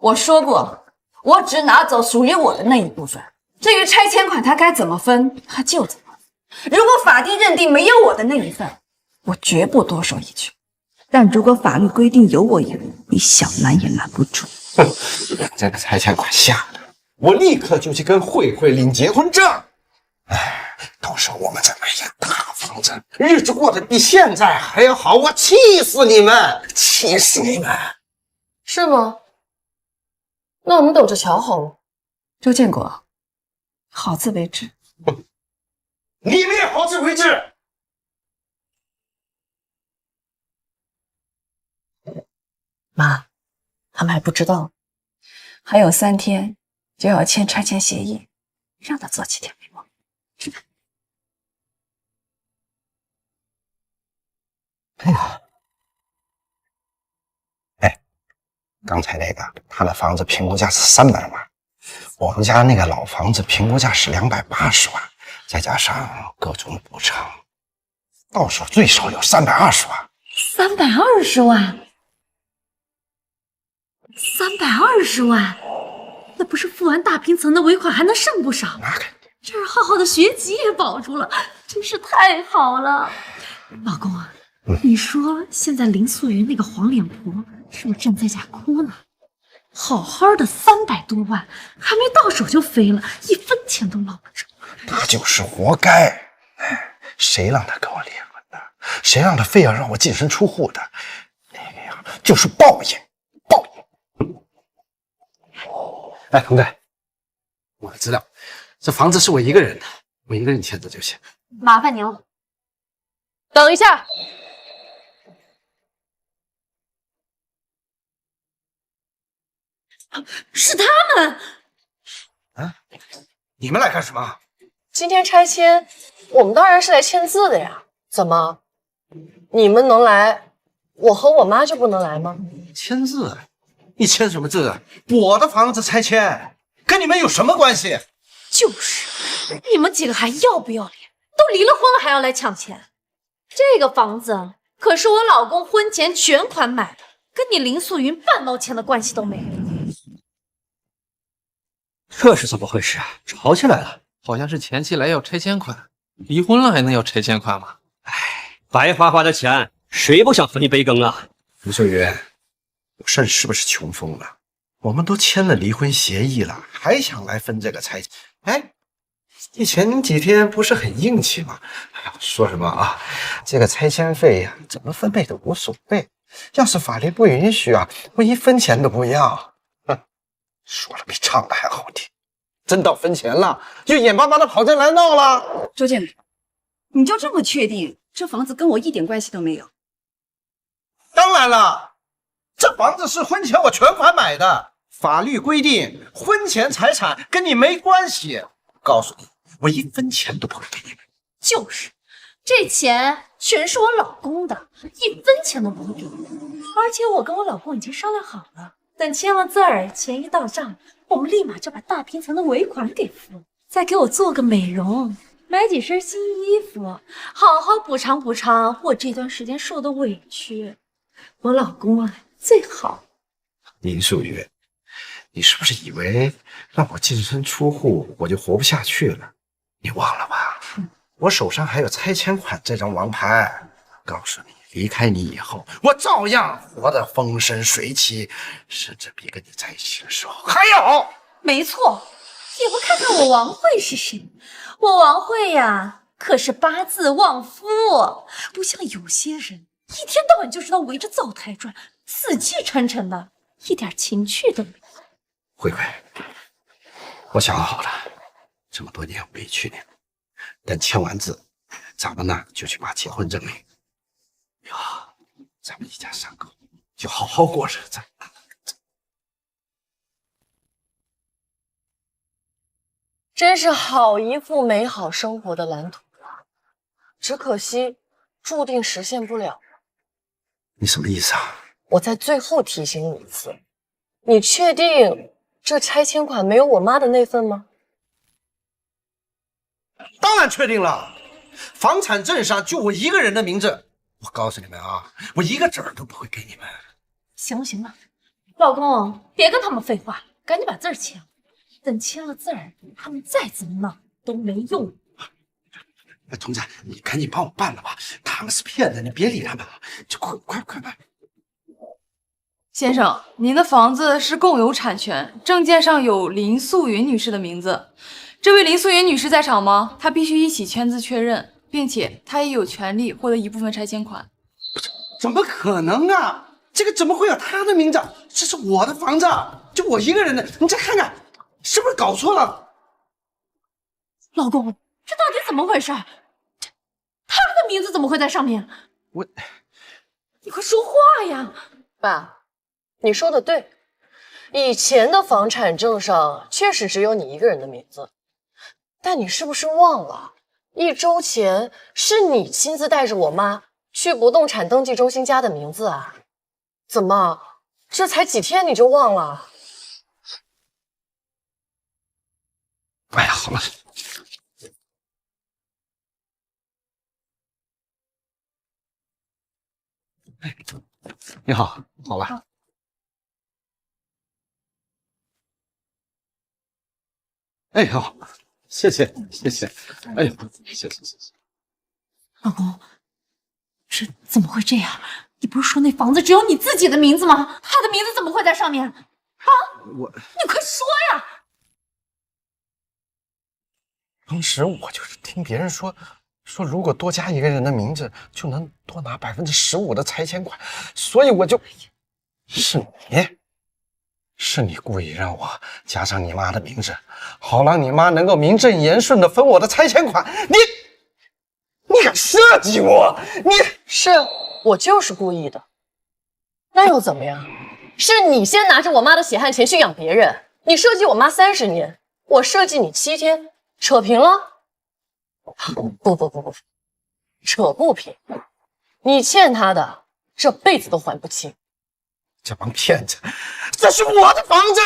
我说过，我只拿走属于我的那一部分。至于拆迁款，它该怎么分，它就怎么分。如果法定认定没有我的那一份，我绝不多说一句。但如果法律规定有我一份，你想拦也拦不住。哼，这个拆迁款下来，我立刻就去跟慧慧领结婚证。到时候我们再买间大房子，日子过得比现在还要好。我气死你们，气死你们！是吗？那我们等着瞧好了。周建国，好自为之。你们也好自为之。妈，他们还不知道，还有3天就要签拆迁协议，让他做起点眉毛。刚才那个他的房子评估价是300万，我们家那个老房子评估价是280万，再加上各种补偿，到手最少有320万。320万，320万，那不是付完大平层的尾款还能剩不少？这儿浩浩的学籍也保住了，真是太好了。老公啊，你说现在林素云那个黄脸婆是不是正在家哭呢？好好的300多万还没到手就飞了，一分钱都捞不着。他就是活该，谁让他跟我离婚的？谁让他非要让我净身出户的？就是报应，报应。哎，童仔，我的资料，这房子是我一个人的，我一个人签字就行。麻烦您了。等一下，是他们。你们来干什么？今天拆迁，我们当然是来签字的呀。怎么，你们能来，我和我妈就不能来吗？签字？你签什么字啊？我的房子拆迁，跟你们有什么关系？就是，你们几个还要不要脸？都离了婚了还要来抢钱？这个房子可是我老公婚前全款买的，跟你林素云半毛钱的关系都没有。这是怎么回事啊？吵起来了？好像是前妻来要拆迁款，离婚了还能要拆迁款吗？白花花的钱，谁不想分一杯羹啊？林素云，朕是不是穷疯了？我们都签了离婚协议了，还想来分这个拆迁？哎，你前几天不是很硬气吗？哎呀，说什么啊？这个拆迁费呀，怎么分配都无所谓。要是法律不允许啊，我一分钱都不要。哼，说了比唱的还好听。真到分钱了，就眼巴巴的跑进来闹了。周建国，你就这么确定这房子跟我一点关系都没有？当然了，这房子是婚前我全款买的，法律规定婚前财产跟你没关系。告诉你，我一分钱都不会给你们。就是，这钱全是我老公的，一分钱都不会给我。而且我跟我老公已经商量好了，等签了字儿，钱一到账，我们立马就把大平层的尾款给付了，再给我做个美容，买几身新衣服，好好补偿补偿我这段时间受的委屈。我老公啊，最好。林素云，你是不是以为让我净身出户我就活不下去了？你忘了吧？我手上还有拆迁款这张王牌。告诉你，离开你以后，我照样活得风生水起，甚至比跟你在一起的时候还要。没错，也不看看我王慧是谁？我王慧呀，可是八字旺夫，不像有些人一天到晚就知道围着灶台转，死气沉沉的，一点情趣都没有。慧慧，我想好了，这么多年委屈你了，等签完字，咱们呢就去把结婚证领。呀，咱们一家三口就好好过日子。真是好一幅美好生活的蓝图啊！只可惜注定实现不了。你什么意思啊？我在最后提醒你一次，你确定这拆迁款没有我妈的那份吗？当然确定了，房产证上就我一个人的名字。我告诉你们啊，我一个子儿都不会给你们。行了行了，老公，别跟他们废话，赶紧把字儿签了。等签了字儿，他们再怎么闹都没用。哎，童子，你赶紧帮我办了吧，他们是骗子，你别理他们，就快办。先生，您的房子是共有产权，证件上有林素云女士的名字。这位林素云女士在场吗？她必须一起签字确认，并且她也有权利获得一部分拆迁款。怎么可能啊？这个怎么会有她的名字？这是我的房子，就我一个人的。你再看看，是不是搞错了？老公，这到底怎么回事？她的名字怎么会在上面？你快说话呀！爸，你说的对，以前的房产证上确实只有你一个人的名字，但你是不是忘了，1周前是你亲自带着我妈去不动产登记中心加的名字啊？怎么，这才几天你就忘了？哎呀，好了。你好，好了。哎呦，谢谢。哎呦，谢谢。老公，这怎么会这样？你不是说那房子只有你自己的名字吗？他的名字怎么会在上面？啊！你快说呀！当时我就是听别人说，如果多加一个人的名字，就能多拿15%的拆迁款，所以我就……是你故意让我加上你妈的名字，好让你妈能够名正言顺的分我的拆迁款。你敢设计我？是我就是故意的，那又怎么样？是你先拿着我妈的血汗钱去养别人，你设计我妈30年，我设计你7天，扯平了？不，扯不平，你欠她的这辈子都还不清。这帮骗子，这是我的房子，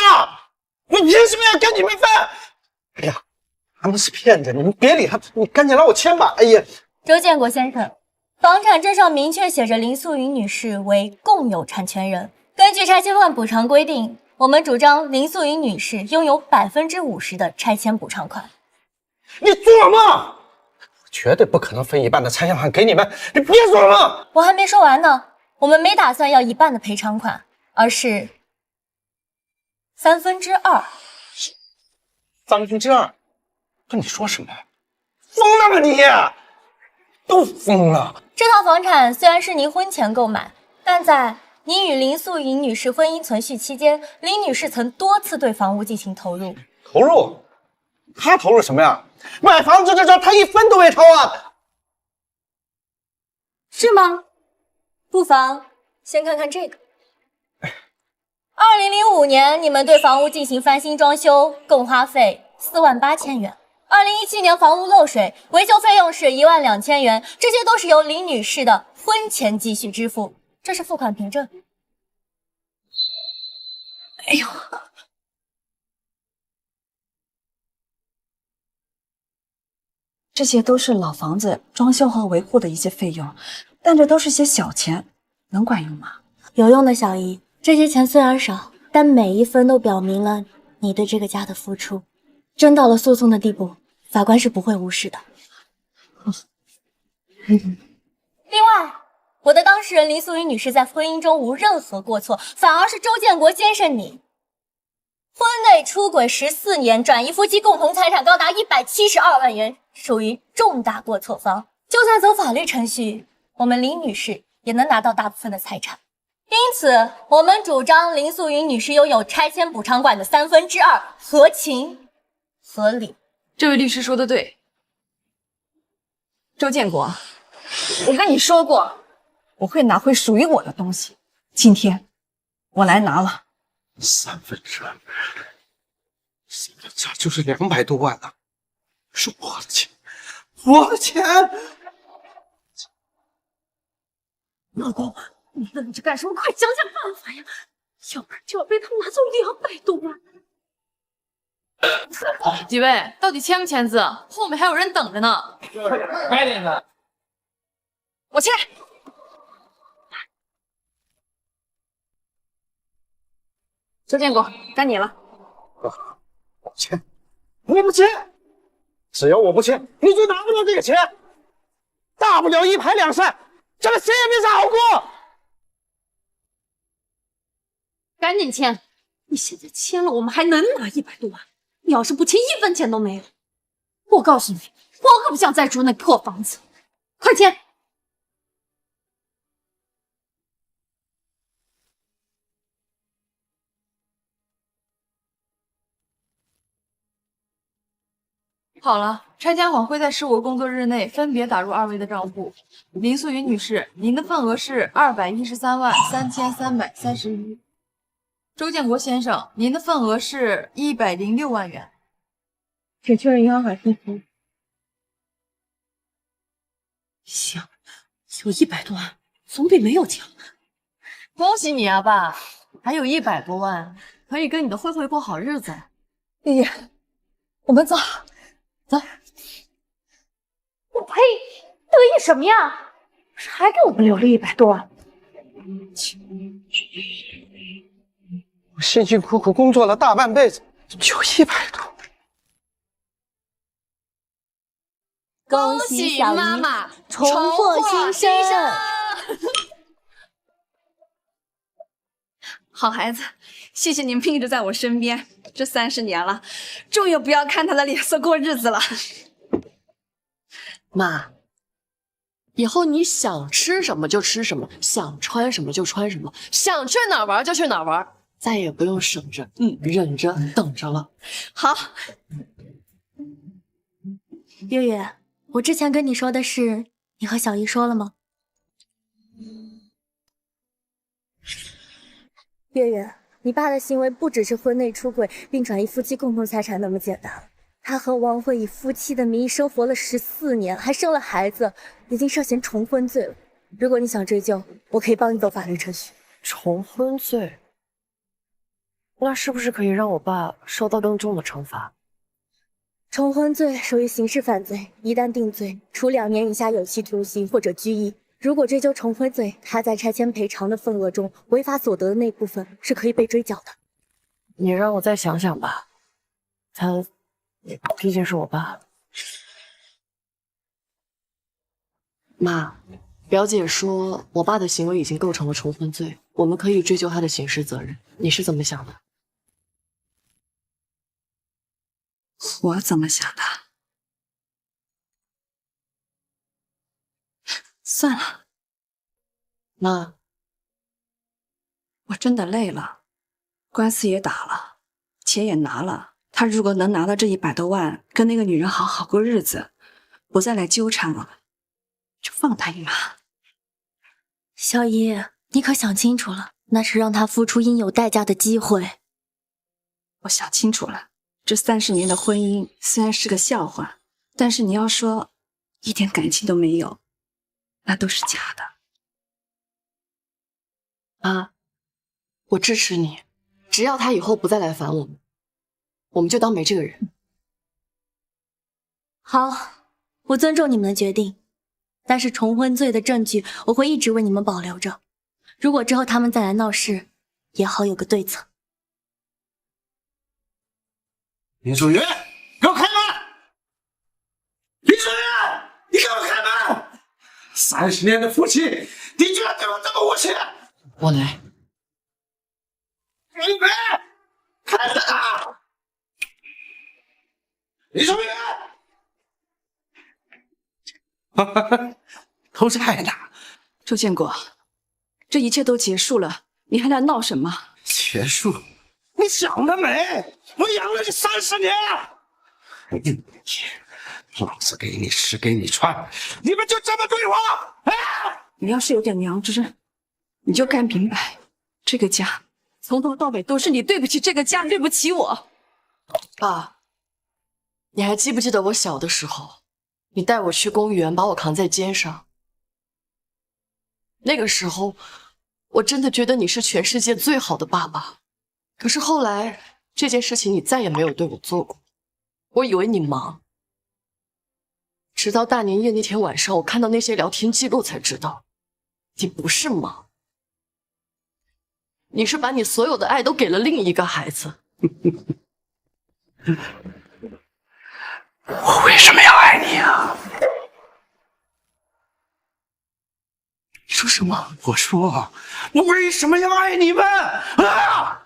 我凭什么要跟你们分？哎呀，他们是骗子，你们别理他，你赶紧让我签吧。哎呀，周建国先生，房产证上明确写着林素云女士为共有产权人。根据拆迁款补偿规定，我们主张林素云女士拥有50%的拆迁补偿款。你做梦！绝对不可能分一半的拆迁款给你们，你别做梦！我还没说完呢，我们没打算要一半的赔偿款，而是2/3。2/3？跟你说什么？疯了吧你！都疯了！这套房产虽然是您婚前购买，但在您与林素云女士婚姻存续期间，林女士曾多次对房屋进行投入。投入？他投入什么呀？买房子这招他一分都没投啊！是吗？不妨先看看这个。2005年，你们对房屋进行翻新装修，共花费48000元。2017年房屋漏水，维修费用是12000元，这些都是由林女士的婚前积蓄支付，这是付款凭证。哎呦，这些都是老房子装修和维护的一些费用，但这都是些小钱，能管用吗？有用的，小姨。这些钱虽然少，但每一分都表明了你对这个家的付出。真到了诉讼的地步，法官是不会无视的。另外，我的当事人林素云女士在婚姻中无任何过错，反而是周建国先生你婚内出轨14年，转移夫妻共同财产高达172万元，属于重大过错方。就算走法律程序，我们林女士也能拿到大部分的财产。因此，我们主张林素云女士拥有拆迁补偿款的2/3，合情合理。这位律师说的对。周建国，我跟你说过，我会拿回属于我的东西。今天我来拿了2/3，这就是200多万了，是我的钱，我的钱。老公，你愣着干什么？快想想办法呀，要不然就要被他拿走200多万。几位，到底签不签字？后面还有人等着呢。快点的。我签。周建国，该你了。我签，我不签，只要我不签，你就拿不到这个钱，大不了1拍2散，咱们谁也别想好过。赶紧签！你现在签了，我们还能拿100多万。你要是不签，1分钱都没有。我告诉你，我可不想再住那破房子。快签！好了，拆迁款会在15个工作日内分别打入2位的账户。林素云女士，您的份额是2133331。周建国先生，您的份额是106万元。请确认银行卡信息。行，有100多万，总比没有强。恭喜你啊，爸，还有100多万，可以跟你的慧慧过好日子。丽丽，我们走。走。我呸！得意什么呀？不是还给我们留了100多万？我辛辛苦苦工作了大半辈子，就100多。恭喜妈妈重获新生！好孩子，谢谢你们一直在我身边，这30年了，终于不要看他的脸色过日子了。妈，以后你想吃什么就吃什么，想穿什么就穿什么，想去哪儿玩就去哪儿玩，再也不用省着，忍着等着了。好，月月，我之前跟你说的事，你和小姨说了吗？月月，你爸的行为不只是婚内出轨并转移夫妻共同财产那么简单，他和王慧以夫妻的名义生活了14年，还生了孩子，已经涉嫌重婚罪了。如果你想追究，我可以帮你走法律程序。重婚罪？那是不是可以让我爸受到更重的惩罚？重婚罪属于刑事犯罪，一旦定罪，处2年以下有期徒刑或者拘役。如果追究重婚罪，他在拆迁赔偿的份额中违法所得的那部分是可以被追缴的。你让我再想想吧，他毕竟是我爸。妈，表姐说我爸的行为已经构成了重婚罪，我们可以追究他的刑事责任。你是怎么想的？我怎么想的？算了，妈，我真的累了，官司也打了，钱也拿了。他如果能拿到这100多万，跟那个女人好好过日子，不再来纠缠我，就放他一马。小姨，你可想清楚了，那是让他付出应有代价的机会。我想清楚了，这30年的婚姻虽然是个笑话，但是你要说一点感情都没有，那都是假的。妈，我支持你，只要他以后不再来烦我们，我们就当没这个人。好，我尊重你们的决定，但是重婚罪的证据我会一直为你们保留着，如果之后他们再来闹事，也好有个对策。林淑云，给我开门！林淑云，你给我开门！30年的夫妻，你居然对我这么无情！我来。林梅，开门啊！林淑云，都在呢。周建国，这一切都结束了，你还来闹什么？结束？你想得美！我养了你30年，老子给你吃给你穿，你们就这么对我？你要是有点良知，你就该明白，这个家从头到尾都是你对不起这个家，对不起我。爸，你还记不记得我小的时候，你带我去公园，把我扛在肩上？那个时候，我真的觉得你是全世界最好的爸爸。可是后来这件事情你再也没有对我做过，我以为你忙。直到大年夜那天晚上，我看到那些聊天记录才知道，你不是忙，你是把你所有的爱都给了另一个孩子。我为什么要爱你啊？你说什么？我说我为什么要爱你们啊？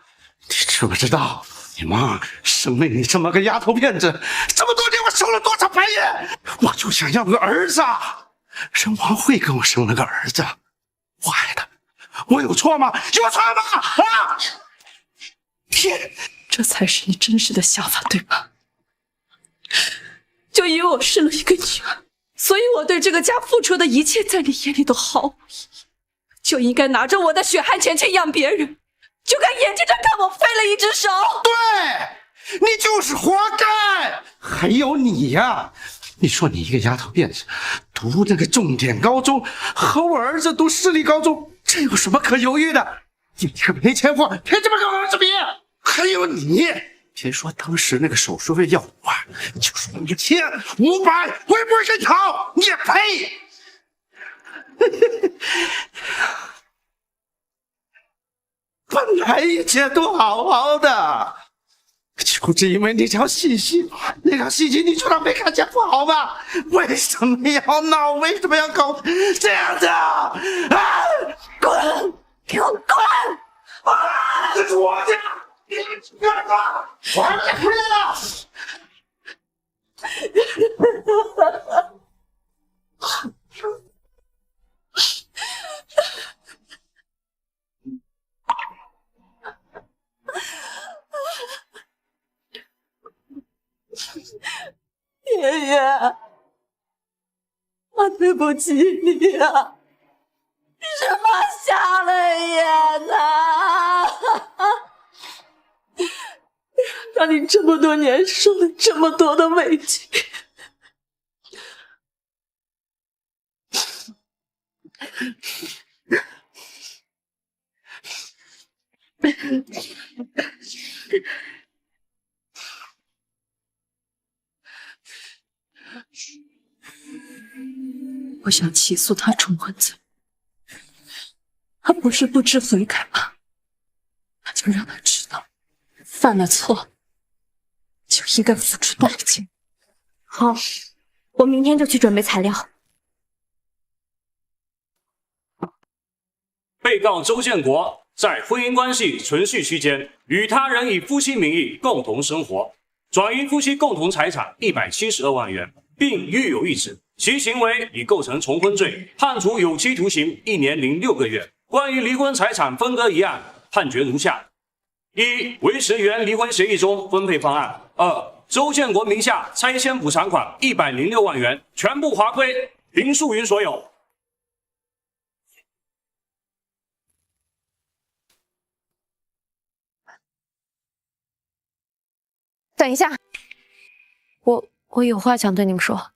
你知不知道，你妈生了你这么个丫头片子，这么多年我受了多少白眼？我就想要个儿子，任王慧给我生了个儿子，我爱他，我有错吗？有错吗？啊！这才是你真实的想法，对吧？就因为我生了一个女儿，所以我对这个家付出的一切，在你眼里都毫无意义，就应该拿着我的血汗钱去养别人。就该眼睁睁看我废了一只手！对，你就是活该！还有你呀，你说你一个丫头片子，读那个重点高中，和我儿子读私立高中，这有什么可犹豫的？你这个没钱货，凭什么跟我儿子比？还有你，别说当时那个手术费要5万，就是1500，我也不是跟你讨，你也配！本来一切都好好的，就是因为那条信息，你就当没看见不好吗？为什么要闹？为什么要搞这样子啊？滚！给我滚！啊！这是我家，你干嘛？我儿子回来了！妈对不起你啊！是妈瞎了眼呐！让你这么多年受了这么多的委屈。我想起诉他重婚罪，他不是不知悔改吗？那就让他知道，犯了错就应该付出代价。好，我明天就去准备材料。被告周建国在婚姻关系存续期间，与他人以夫妻名义共同生活，转移夫妻共同财产172万元，并育有一子，其行为已构成重婚罪，判处有期徒刑1年0.6个月。关于离婚财产分割一案，判决如下：一、维持原离婚协议中分配方案；二、周建国名下拆迁补偿款106万元全部划归林素云所有。等一下，我有话想对你们说。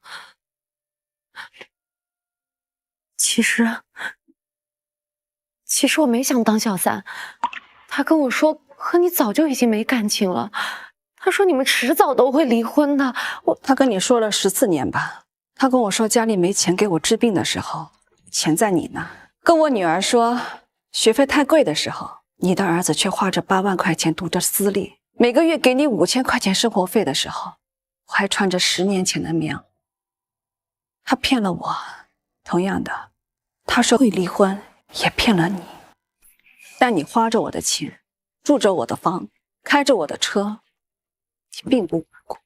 其实我没想当小三，他跟我说和你早就已经没感情了，他说你们迟早都会离婚的。他跟你说了14年吧？他跟我说家里没钱给我治病的时候，钱在你那；跟我女儿说学费太贵的时候，你的儿子却花着8万块钱读着私立，每个月给你5000块钱生活费的时候，我还穿着10年前的棉袄。他骗了我，同样的，他说会离婚，也骗了你。但你花着我的钱，住着我的房，开着我的车，你并不无辜。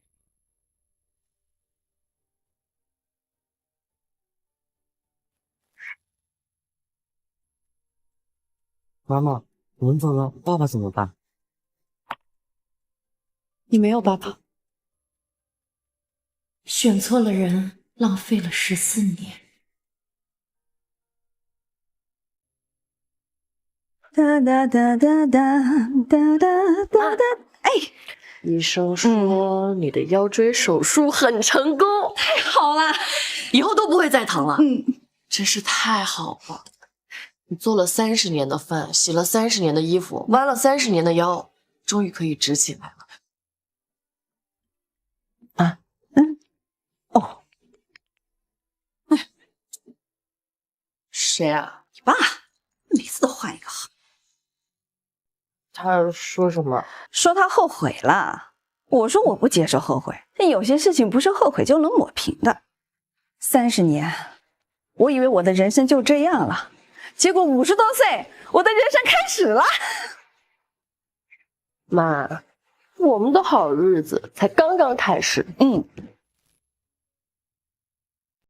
妈妈，我们走了，爸爸怎么办？你没有爸爸，选错了人，浪费了14年。哒哒哒哒哒哒哒哒哒！哎，医生说你的腰椎手术很成功，太好了，以后都不会再疼了。真是太好了。你做了30年的饭，洗了30年的衣服，弯了30年的腰，终于可以直起来了。谁啊？你爸，每次都换一个号。他说什么？说他后悔了。我说我不接受后悔，但有些事情不是后悔就能抹平的。30年，我以为我的人生就这样了，结果50多岁，我的人生开始了。妈，我们的好日子才刚刚开始。